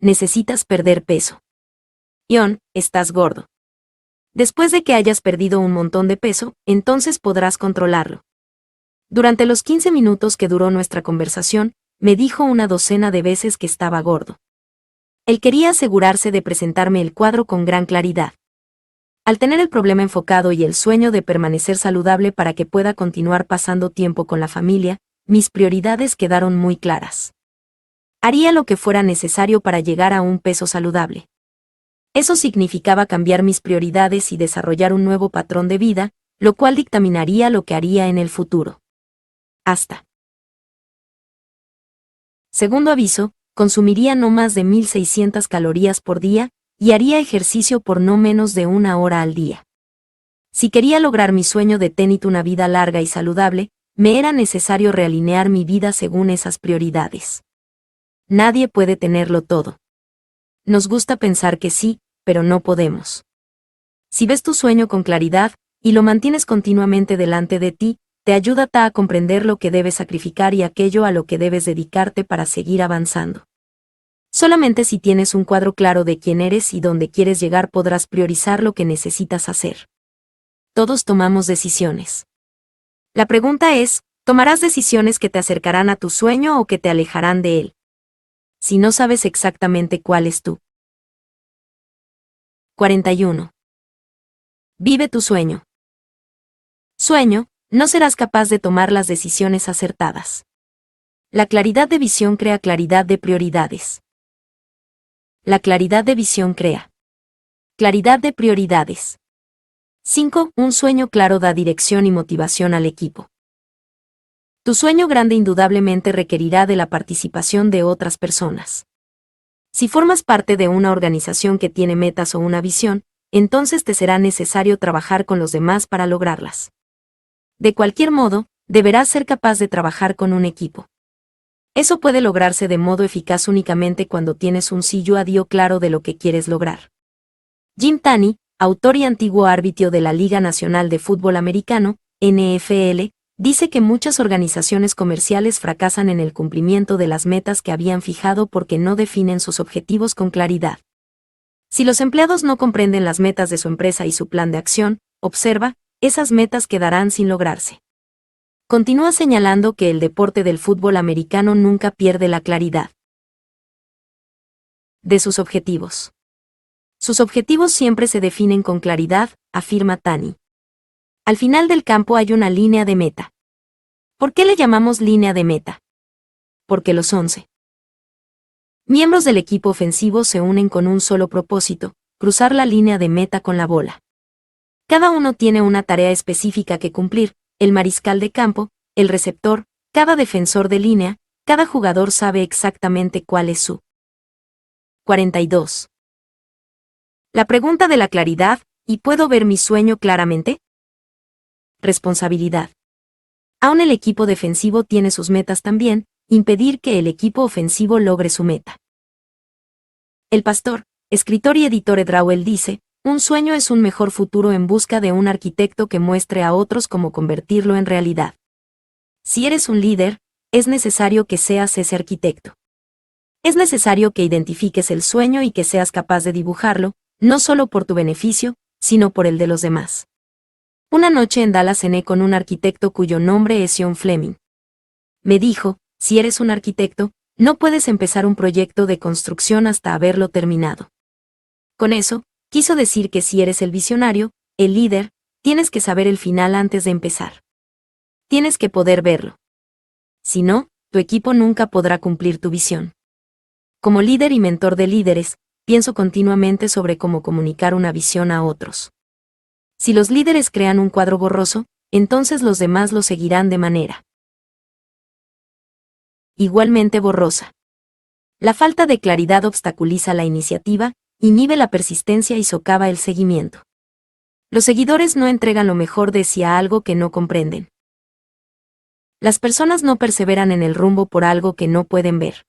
Necesitas perder peso. John, estás gordo. Después de que hayas perdido un montón de peso, entonces podrás controlarlo. Durante los 15 minutos que duró nuestra conversación, me dijo una docena de veces que estaba gordo. Él quería asegurarse de presentarme el cuadro con gran claridad. Al tener el problema enfocado y el sueño de permanecer saludable para que pueda continuar pasando tiempo con la familia, mis prioridades quedaron muy claras. Haría lo que fuera necesario para llegar a un peso saludable. Eso significaba cambiar mis prioridades y desarrollar un nuevo patrón de vida, lo cual dictaminaría lo que haría en el futuro. Hasta. Segundo aviso, consumiría no más de 1.600 calorías por día, y haría ejercicio por no menos de 1 hora al día. Si quería lograr mi sueño de tener una vida larga y saludable, me era necesario realinear mi vida según esas prioridades. Nadie puede tenerlo todo. Nos gusta pensar que sí, pero no podemos. Si ves tu sueño con claridad, y lo mantienes continuamente delante de ti, te ayuda a comprender lo que debes sacrificar y aquello a lo que debes dedicarte para seguir avanzando. Solamente si tienes un cuadro claro de quién eres y dónde quieres llegar podrás priorizar lo que necesitas hacer. Todos tomamos decisiones. La pregunta es, ¿tomarás decisiones que te acercarán a tu sueño o que te alejarán de él? Si no sabes exactamente cuál es tú. 41. Vive tu sueño. Sueño, no serás capaz de tomar las decisiones acertadas. La claridad de visión crea claridad de prioridades. La claridad de visión crea claridad de prioridades. 5. Un sueño claro da dirección y motivación al equipo. Tu sueño grande indudablemente requerirá de la participación de otras personas. Si formas parte de una organización que tiene metas o una visión, entonces te será necesario trabajar con los demás para lograrlas. De cualquier modo, deberás ser capaz de trabajar con un equipo. Eso puede lograrse de modo eficaz únicamente cuando tienes un sillo claro de lo que quieres lograr. Jim Taney, autor y antiguo árbitro de la Liga Nacional de Fútbol Americano, NFL, dice que muchas organizaciones comerciales fracasan en el cumplimiento de las metas que habían fijado porque no definen sus objetivos con claridad. Si los empleados no comprenden las metas de su empresa y su plan de acción, observa, esas metas quedarán sin lograrse. Continúa señalando que el deporte del fútbol americano nunca pierde la claridad de sus objetivos. Sus objetivos siempre se definen con claridad, afirma Taney. Al final del campo hay una línea de meta. ¿Por qué le llamamos línea de meta? Porque los 11 Miembros del equipo ofensivo se unen con un solo propósito: cruzar la línea de meta con la bola. Cada uno tiene una tarea específica que cumplir: el mariscal de campo, el receptor, cada defensor de línea. Cada jugador sabe exactamente cuál es su 42. La pregunta de la claridad: ¿y puedo ver mi sueño claramente? Responsabilidad. Aún el equipo defensivo tiene sus metas también: impedir que el equipo ofensivo logre su meta. El pastor, escritor y editor Ed Rowell dice: un sueño es un mejor futuro en busca de un arquitecto que muestre a otros cómo convertirlo en realidad. Si eres un líder, es necesario que seas ese arquitecto. Es necesario que identifiques el sueño y que seas capaz de dibujarlo, no solo por tu beneficio, sino por el de los demás. Una noche en Dallas cené con un arquitecto cuyo nombre es John Fleming. Me dijo: si eres un arquitecto, no puedes empezar un proyecto de construcción hasta haberlo terminado. Con eso, quiso decir que si eres el visionario, el líder, tienes que saber el final antes de empezar. Tienes que poder verlo. Si no, tu equipo nunca podrá cumplir tu visión. Como líder y mentor de líderes, pienso continuamente sobre cómo comunicar una visión a otros. Si los líderes crean un cuadro borroso, entonces los demás lo seguirán de manera igualmente borrosa. La falta de claridad obstaculiza la iniciativa, inhibe la persistencia y socava el seguimiento. Los seguidores no entregan lo mejor de sí a algo que no comprenden. Las personas no perseveran en el rumbo por algo que no pueden ver.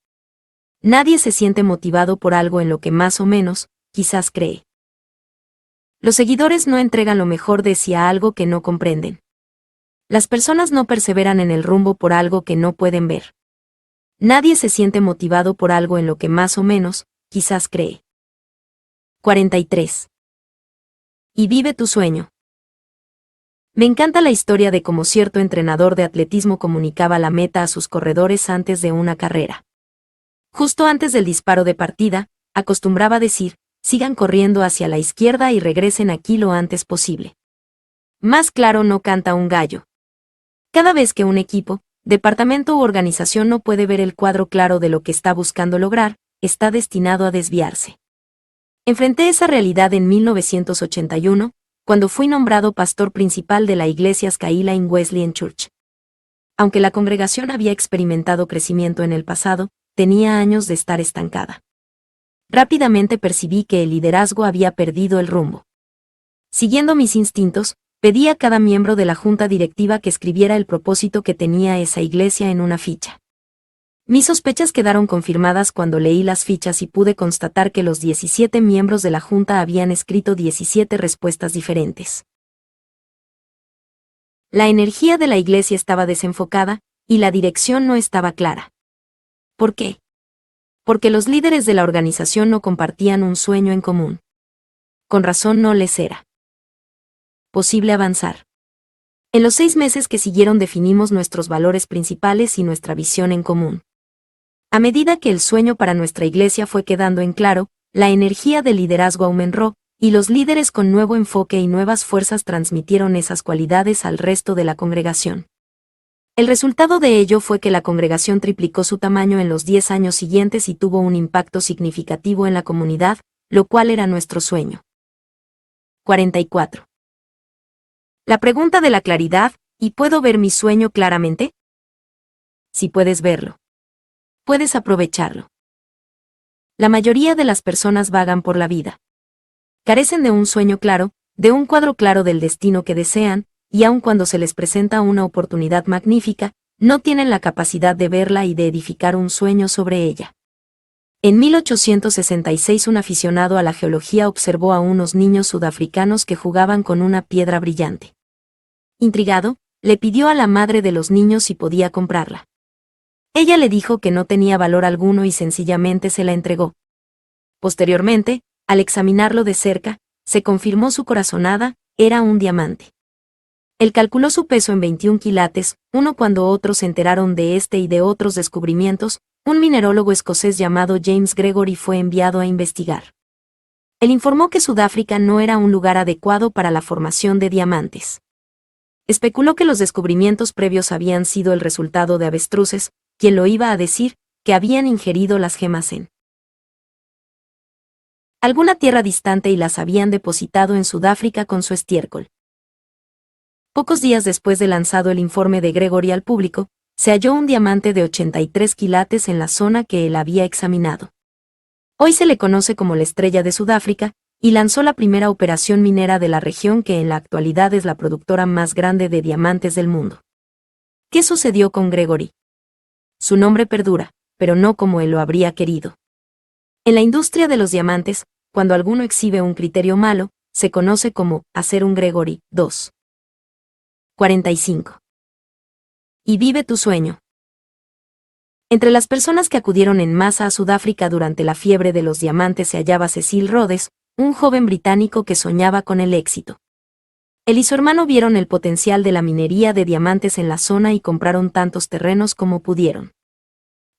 Nadie se siente motivado por algo en lo que más o menos, quizás cree. Los seguidores no entregan lo mejor de sí a algo que no comprenden. Las personas no perseveran en el rumbo por algo que no pueden ver. Nadie se siente motivado por algo en lo que más o menos, quizás cree. 43. Y vive tu sueño. Me encanta la historia de cómo cierto entrenador de atletismo comunicaba la meta a sus corredores antes de una carrera. Justo antes del disparo de partida, acostumbraba decir: sigan corriendo hacia la izquierda y regresen aquí lo antes posible. Más claro no canta un gallo. Cada vez que un equipo, departamento u organización no puede ver el cuadro claro de lo que está buscando lograr, está destinado a desviarse. Enfrenté esa realidad en 1981, cuando fui nombrado pastor principal de la iglesia Skyline Wesleyan Church. Aunque la congregación había experimentado crecimiento en el pasado, tenía años de estar estancada. Rápidamente percibí que el liderazgo había perdido el rumbo. Siguiendo mis instintos, pedí a cada miembro de la junta directiva que escribiera el propósito que tenía esa iglesia en una ficha. Mis sospechas quedaron confirmadas cuando leí las fichas y pude constatar que los 17 miembros de la junta habían escrito 17 respuestas diferentes. La energía de la iglesia estaba desenfocada, y la dirección no estaba clara. ¿Por qué? Porque los líderes de la organización no compartían un sueño en común. Con razón no les era posible avanzar. En los 6 meses que siguieron definimos nuestros valores principales y nuestra visión en común. A medida que el sueño para nuestra iglesia fue quedando en claro, la energía del liderazgo aumentó, y los líderes con nuevo enfoque y nuevas fuerzas transmitieron esas cualidades al resto de la congregación. El resultado de ello fue que la congregación triplicó su tamaño en los 10 años siguientes y tuvo un impacto significativo en la comunidad, lo cual era nuestro sueño. 44. La pregunta de la claridad: ¿y puedo ver mi sueño claramente? Si puedes verlo, puedes aprovecharlo. La mayoría de las personas vagan por la vida. Carecen de un sueño claro, de un cuadro claro del destino que desean, y aun cuando se les presenta una oportunidad magnífica, no tienen la capacidad de verla y de edificar un sueño sobre ella. En 1866 un aficionado a la geología observó a unos niños sudafricanos que jugaban con una piedra brillante. Intrigado, le pidió a la madre de los niños si podía comprarla. Ella le dijo que no tenía valor alguno y sencillamente se la entregó. Posteriormente, al examinarlo de cerca, se confirmó su corazonada: era un diamante. Él calculó su peso en 21 quilates, cuando otros se enteraron de este y de otros descubrimientos, un minerólogo escocés llamado James Gregory fue enviado a investigar. Él informó que Sudáfrica no era un lugar adecuado para la formación de diamantes. Especuló que los descubrimientos previos habían sido el resultado de avestruces, quien lo iba a decir, que habían ingerido las gemas en alguna tierra distante y las habían depositado en Sudáfrica con su estiércol. Pocos días después de lanzado el informe de Gregory al público, se halló un diamante de 83 quilates en la zona que él había examinado. Hoy se le conoce como la estrella de Sudáfrica, y lanzó la primera operación minera de la región que en la actualidad es la productora más grande de diamantes del mundo. ¿Qué sucedió con Gregory? Su nombre perdura, pero no como él lo habría querido. En la industria de los diamantes, cuando alguno exhibe un criterio malo, se conoce como hacer un Gregory 2. 45. Y vive tu sueño. Entre las personas que acudieron en masa a Sudáfrica durante la fiebre de los diamantes se hallaba Cecil Rhodes, un joven británico que soñaba con el éxito. Él y su hermano vieron el potencial de la minería de diamantes en la zona y compraron tantos terrenos como pudieron.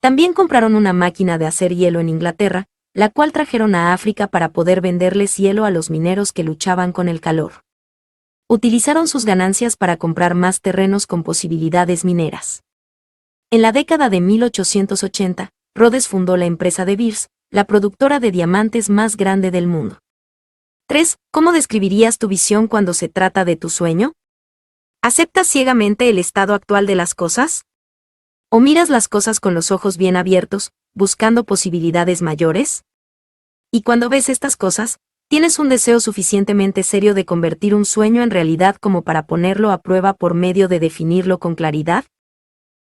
También compraron una máquina de hacer hielo en Inglaterra, la cual trajeron a África para poder venderles hielo a los mineros que luchaban con el calor. Utilizaron sus ganancias para comprar más terrenos con posibilidades mineras. En la década de 1880, Rhodes fundó la empresa De Beers, la productora de diamantes más grande del mundo. 3. ¿Cómo describirías tu visión cuando se trata de tu sueño? ¿Aceptas ciegamente el estado actual de las cosas? ¿O miras las cosas con los ojos bien abiertos, buscando posibilidades mayores? Y cuando ves estas cosas, ¿tienes un deseo suficientemente serio de convertir un sueño en realidad como para ponerlo a prueba por medio de definirlo con claridad?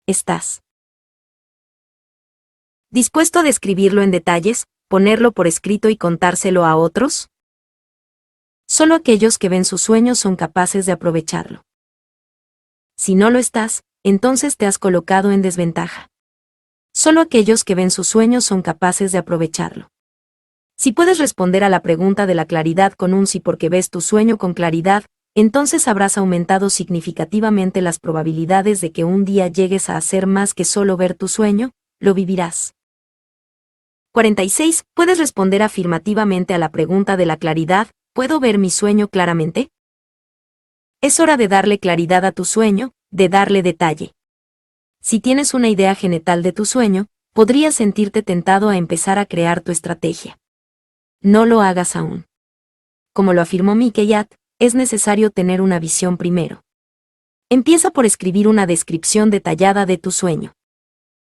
¿Estás dispuesto a describirlo en detalles, ponerlo por escrito y contárselo a otros? Solo aquellos que ven sus sueños son capaces de aprovecharlo. Si no lo estás, entonces te has colocado en desventaja. Solo aquellos que ven sus sueños son capaces de aprovecharlo. Si puedes responder a la pregunta de la claridad con un sí porque ves tu sueño con claridad, entonces habrás aumentado significativamente las probabilidades de que un día llegues a hacer más que solo ver tu sueño, lo vivirás. 46. ¿Puedes responder afirmativamente a la pregunta de la claridad? ¿Puedo ver mi sueño claramente? Es hora de darle claridad a tu sueño, de darle detalle. Si tienes una idea general de tu sueño, podrías sentirte tentado a empezar a crear tu estrategia. No lo hagas aún. Como lo afirmó Mickey Yatt, es necesario tener una visión primero. Empieza por escribir una descripción detallada de tu sueño.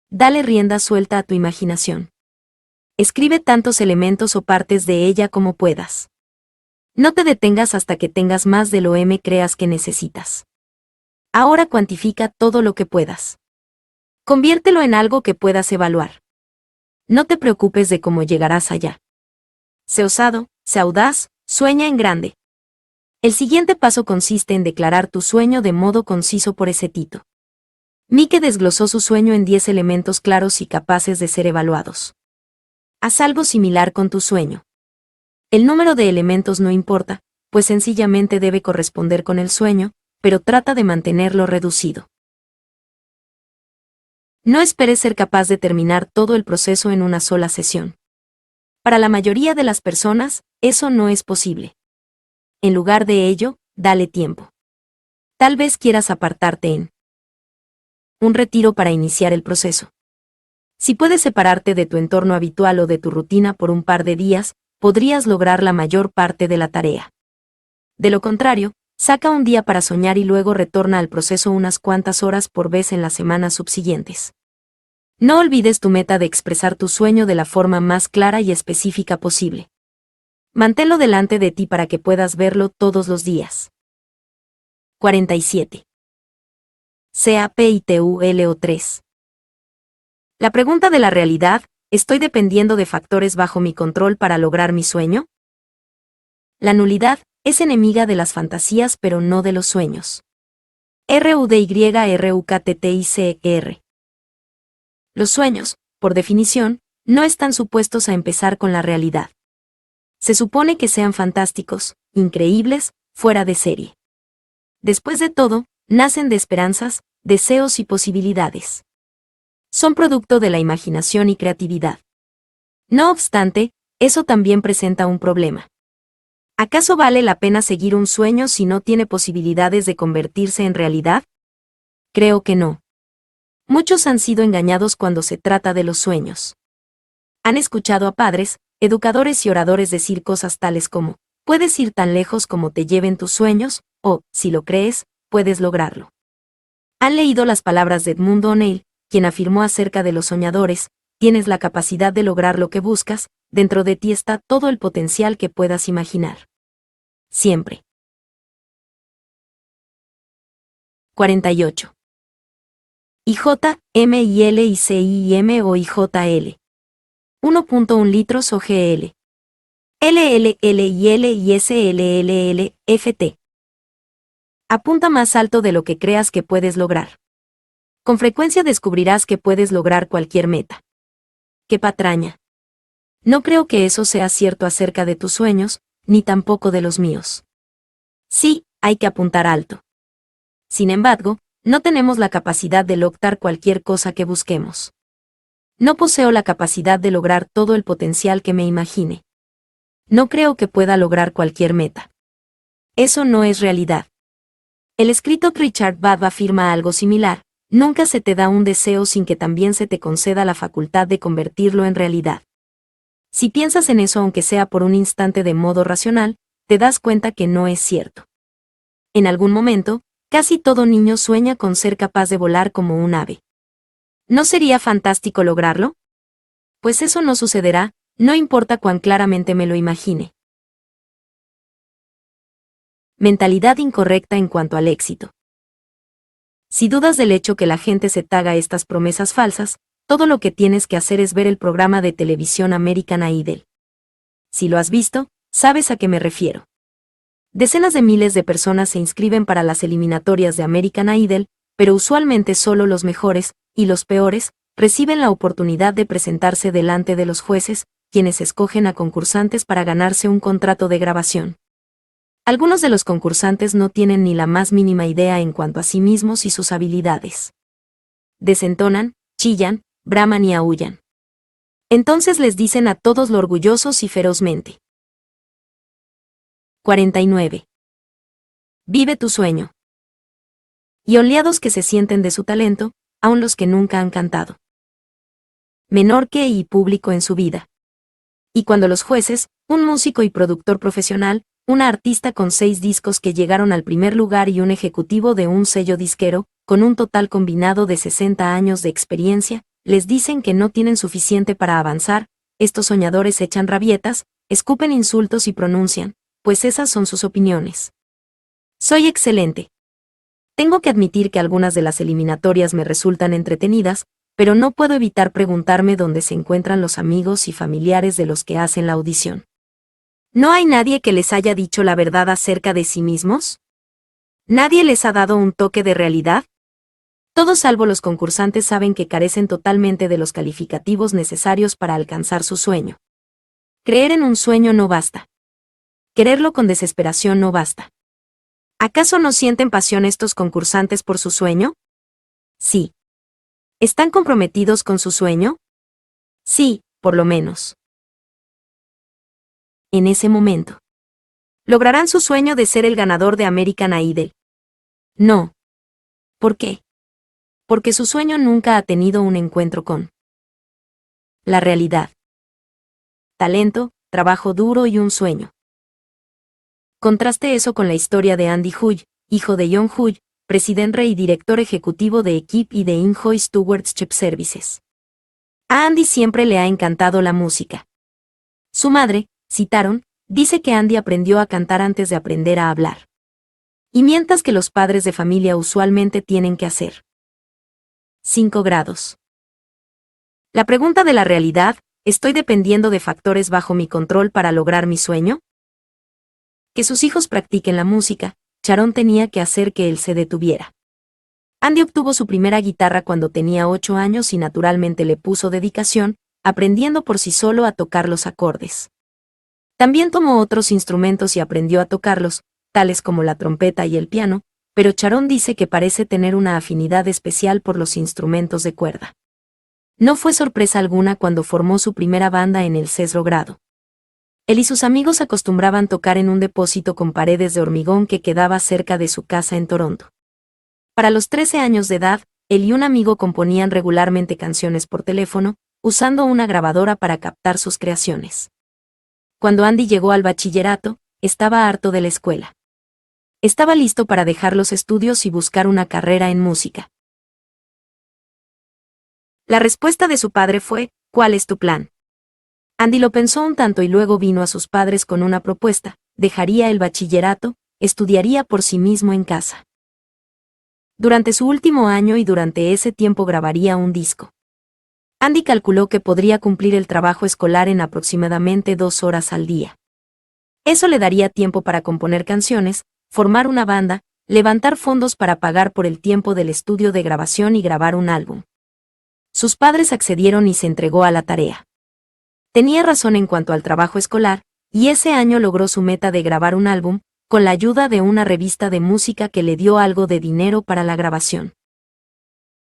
Dale rienda suelta a tu imaginación. Escribe tantos elementos o partes de ella como puedas. No te detengas hasta que tengas más de lo que creas que necesitas. Ahora cuantifica todo lo que puedas. Conviértelo en algo que puedas evaluar. No te preocupes de cómo llegarás allá. Sé osado, sé audaz, sueña en grande. El siguiente paso consiste en declarar tu sueño de modo conciso por escrito. Mike desglosó su sueño en 10 elementos claros y capaces de ser evaluados. Haz algo similar con tu sueño. El número de elementos no importa, pues sencillamente debe corresponder con el sueño, pero trata de mantenerlo reducido. No esperes ser capaz de terminar todo el proceso en una sola sesión. Para la mayoría de las personas, eso no es posible. En lugar de ello, dale tiempo. Tal vez quieras apartarte en un retiro para iniciar el proceso. Si puedes separarte de tu entorno habitual o de tu rutina por un par de días, podrías lograr la mayor parte de la tarea. De lo contrario, saca un día para soñar y luego retorna al proceso unas cuantas horas por vez en las semanas subsiguientes. No olvides tu meta de expresar tu sueño de la forma más clara y específica posible. Manténlo delante de ti para que puedas verlo todos los días. 47. CAPITULO 3. La pregunta de la realidad: ¿estoy dependiendo de factores bajo mi control para lograr mi sueño? La nulidad es enemiga de las fantasías pero no de los sueños. RUDYRUKTTICR. Los sueños, por definición, no están supuestos a empezar con la realidad. Se supone que sean fantásticos, increíbles, fuera de serie. Después de todo, nacen de esperanzas, deseos y posibilidades. Son producto de la imaginación y creatividad. No obstante, eso también presenta un problema. ¿Acaso vale la pena seguir un sueño si no tiene posibilidades de convertirse en realidad? Creo que no. Muchos han sido engañados cuando se trata de los sueños. Han escuchado a padres, educadores y oradores decir cosas tales como, puedes ir tan lejos como te lleven tus sueños, o, si lo crees, puedes lograrlo. Han leído las palabras de Edmund O'Neill, quien afirmó acerca de los soñadores, tienes la capacidad de lograr lo que buscas, dentro de ti está todo el potencial que puedas imaginar. Siempre. 48. IJ, MIL y CIM o IJL. 1.1 litros o GL. LLL y L y SLLL, FT. Apunta más alto de lo que creas que puedes lograr. Con frecuencia descubrirás que puedes lograr cualquier meta. ¡Qué patraña! No creo que eso sea cierto acerca de tus sueños, ni tampoco de los míos. Sí, hay que apuntar alto. Sin embargo, no tenemos la capacidad de lograr cualquier cosa que busquemos. No poseo la capacidad de lograr todo el potencial que me imagine. No creo que pueda lograr cualquier meta. Eso no es realidad. El escritor Richard Bach afirma algo similar, nunca se te da un deseo sin que también se te conceda la facultad de convertirlo en realidad. Si piensas en eso aunque sea por un instante de modo racional, te das cuenta que no es cierto. En algún momento, casi todo niño sueña con ser capaz de volar como un ave. ¿No sería fantástico lograrlo? Pues eso no sucederá, no importa cuán claramente me lo imagine. Mentalidad incorrecta en cuanto al éxito. Si dudas del hecho que la gente se haga estas promesas falsas, todo lo que tienes que hacer es ver el programa de televisión American Idol. Si lo has visto, sabes a qué me refiero. Decenas de miles de personas se inscriben para las eliminatorias de American Idol, pero usualmente solo los mejores, y los peores, reciben la oportunidad de presentarse delante de los jueces, quienes escogen a concursantes para ganarse un contrato de grabación. Algunos de los concursantes no tienen ni la más mínima idea en cuanto a sí mismos y sus habilidades. Desentonan, chillan, braman y aúllan. Entonces les dicen a todos lo orgullosos y ferozmente. 49. Vive tu sueño. Y oleados que se sienten de su talento, aun los que nunca han cantado. Menor que y público en su vida. Y cuando los jueces, un músico y productor profesional, una artista con 6 discos que llegaron al primer lugar y un ejecutivo de un sello disquero, con un total combinado de 60 años de experiencia, les dicen que no tienen suficiente para avanzar, estos soñadores echan rabietas, escupen insultos y pronuncian, pues esas son sus opiniones. Soy excelente. Tengo que admitir que algunas de las eliminatorias me resultan entretenidas, pero no puedo evitar preguntarme dónde se encuentran los amigos y familiares de los que hacen la audición. ¿No hay nadie que les haya dicho la verdad acerca de sí mismos? ¿Nadie les ha dado un toque de realidad? Todos salvo los concursantes saben que carecen totalmente de los calificativos necesarios para alcanzar su sueño. Creer en un sueño no basta. Quererlo con desesperación no basta. ¿Acaso no sienten pasión estos concursantes por su sueño? Sí. ¿Están comprometidos con su sueño? Sí, por lo menos. En ese momento. ¿Lograrán su sueño de ser el ganador de American Idol? No. ¿Por qué? Porque su sueño nunca ha tenido un encuentro con la realidad. Talento, trabajo duro y un sueño. Contraste eso con la historia de Andy Huy, hijo de John Huy, presidente y director ejecutivo de Equipe y de Inhoy Stewardship Services. A Andy siempre le ha encantado la música. Su madre, citaron, dice que Andy aprendió a cantar antes de aprender a hablar. Y mientras que los padres de familia usualmente tienen que hacer. 5 grados. La pregunta de la realidad, ¿estoy dependiendo de factores bajo mi control para lograr mi sueño? Que sus hijos practiquen la música, Sharon tenía que hacer que él se detuviera. Andy obtuvo su primera guitarra cuando tenía 8 años y naturalmente le puso dedicación, aprendiendo por sí solo a tocar los acordes. También tomó otros instrumentos y aprendió a tocarlos, tales como la trompeta y el piano, pero Sharon dice que parece tener una afinidad especial por los instrumentos de cuerda. No fue sorpresa alguna cuando formó su primera banda en el 6º grado. Él y sus amigos acostumbraban tocar en un depósito con paredes de hormigón que quedaba cerca de su casa en Toronto. Para los 13 años de edad, él y un amigo componían regularmente canciones por teléfono, usando una grabadora para captar sus creaciones. cuando Andy llegó al bachillerato, estaba harto de la escuela. Estaba listo para dejar los estudios y buscar una carrera en música. La respuesta de su padre fue, ¿cuál es tu plan? Andy lo pensó un tanto y luego vino a sus padres con una propuesta: dejaría el bachillerato, estudiaría por sí mismo en casa. Durante su último año y durante ese tiempo grabaría un disco. Andy calculó que podría cumplir el trabajo escolar en aproximadamente 2 horas al día. Eso le daría tiempo para componer canciones, formar una banda, levantar fondos para pagar por el tiempo del estudio de grabación y grabar un álbum. Sus padres accedieron y se entregó a la tarea. Tenía razón en cuanto al trabajo escolar, y ese año logró su meta de grabar un álbum, con la ayuda de una revista de música que le dio algo de dinero para la grabación.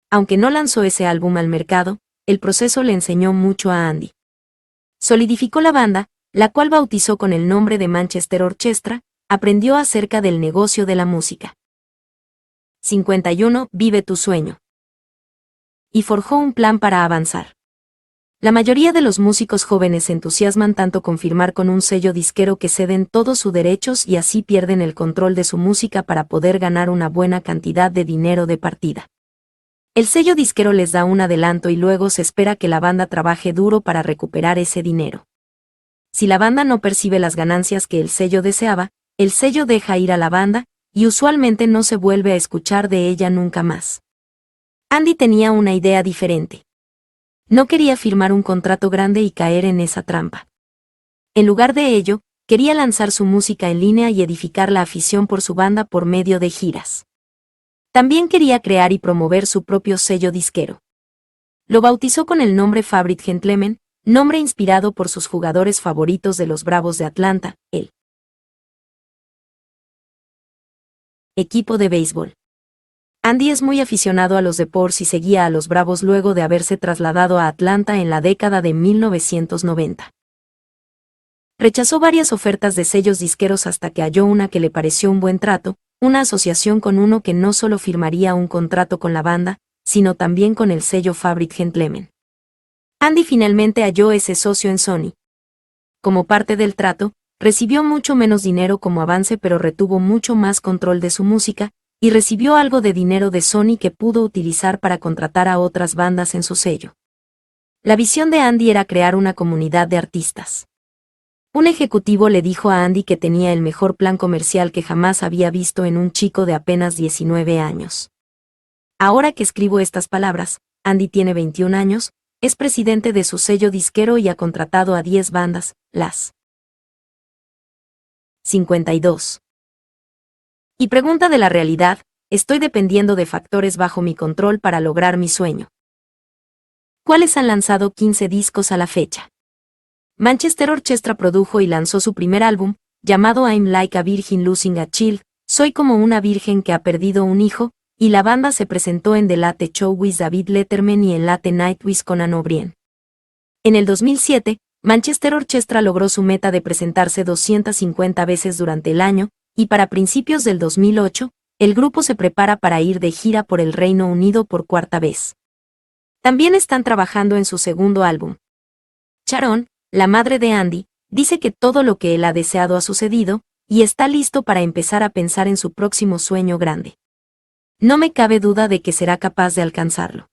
Aunque no lanzó ese álbum al mercado, el proceso le enseñó mucho a Andy. Solidificó la banda, la cual bautizó con el nombre de Manchester Orchestra, aprendió acerca del negocio de la música. 51. Vive tu sueño. Y forjó un plan para avanzar. La mayoría de los músicos jóvenes se entusiasman tanto con firmar con un sello disquero que ceden todos sus derechos y así pierden el control de su música para poder ganar una buena cantidad de dinero de partida. El sello disquero les da un adelanto y luego se espera que la banda trabaje duro para recuperar ese dinero. Si la banda no percibe las ganancias que el sello deseaba, el sello deja ir a la banda, y usualmente no se vuelve a escuchar de ella nunca más. Andy tenía una idea diferente. No quería firmar un contrato grande y caer en esa trampa. En lugar de ello, quería lanzar su música en línea y edificar la afición por su banda por medio de giras. También quería crear y promover su propio sello disquero. Lo bautizó con el nombre Fabric Gentlemen, nombre inspirado por sus jugadores favoritos de los Bravos de Atlanta, el equipo de béisbol. Andy es muy aficionado a los deportes y seguía a los Bravos luego de haberse trasladado a Atlanta en la década de 1990. Rechazó varias ofertas de sellos disqueros hasta que halló una que le pareció un buen trato, una asociación con uno que no solo firmaría un contrato con la banda, sino también con el sello Fabric Gentlemen. Andy finalmente halló ese socio en Sony. Como parte del trato, recibió mucho menos dinero como avance, pero retuvo mucho más control de su música, y recibió algo de dinero de Sony que pudo utilizar para contratar a otras bandas en su sello. La visión de Andy era crear una comunidad de artistas. Un ejecutivo le dijo a Andy que tenía el mejor plan comercial que jamás había visto en un chico de apenas 19 años. Ahora que escribo estas palabras, Andy tiene 21 años, es presidente de su sello disquero y ha contratado a 10 bandas, las 52. Y pregunta de la realidad, estoy dependiendo de factores bajo mi control para lograr mi sueño. ¿Cuáles han lanzado 15 discos a la fecha? Manchester Orchestra produjo y lanzó su primer álbum, llamado I'm Like a Virgin Losing a Child, Soy como una virgen que ha perdido un hijo, y la banda se presentó en The Late Show with David Letterman y en Late Night with Conan O'Brien. En el 2007, Manchester Orchestra logró su meta de presentarse 250 veces durante el año, y para principios del 2008, el grupo se prepara para ir de gira por el Reino Unido por 4ª vez. También están trabajando en su segundo álbum. Sharon, la madre de Andy, dice que todo lo que él ha deseado ha sucedido, y está listo para empezar a pensar en su próximo sueño grande. No me cabe duda de que será capaz de alcanzarlo.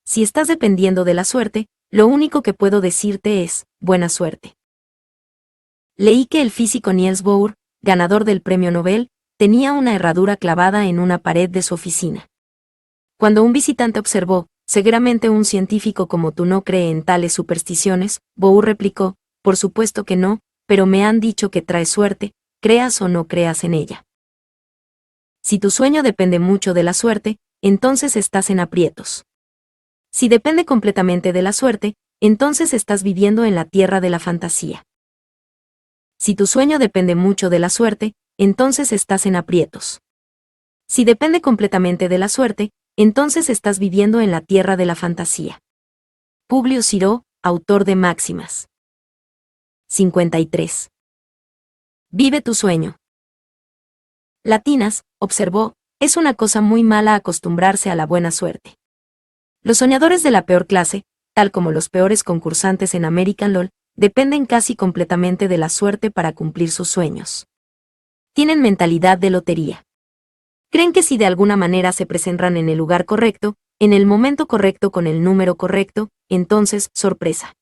Si estás dependiendo de la suerte, lo único que puedo decirte es, buena suerte. Leí que el físico Niels Bohr, ganador del premio Nobel, tenía una herradura clavada en una pared de su oficina. Cuando un visitante observó, seguramente un científico como tú no cree en tales supersticiones, Bohr replicó, por supuesto que no, pero me han dicho que trae suerte, creas o no creas en ella. Si tu sueño depende mucho de la suerte, entonces estás en aprietos. Si depende completamente de la suerte, entonces estás viviendo en la tierra de la fantasía. Si tu sueño depende mucho de la suerte, entonces estás en aprietos. Si depende completamente de la suerte, entonces estás viviendo en la tierra de la fantasía. Publio Ciró, autor de Máximas. 53. Vive tu sueño. Latinas, observó, es una cosa muy mala acostumbrarse a la buena suerte. Los soñadores de la peor clase, tal como los peores concursantes en American LOL, dependen casi completamente de la suerte para cumplir sus sueños. Tienen mentalidad de lotería. Creen que si de alguna manera se presentan en el lugar correcto, en el momento correcto con el número correcto, entonces, sorpresa.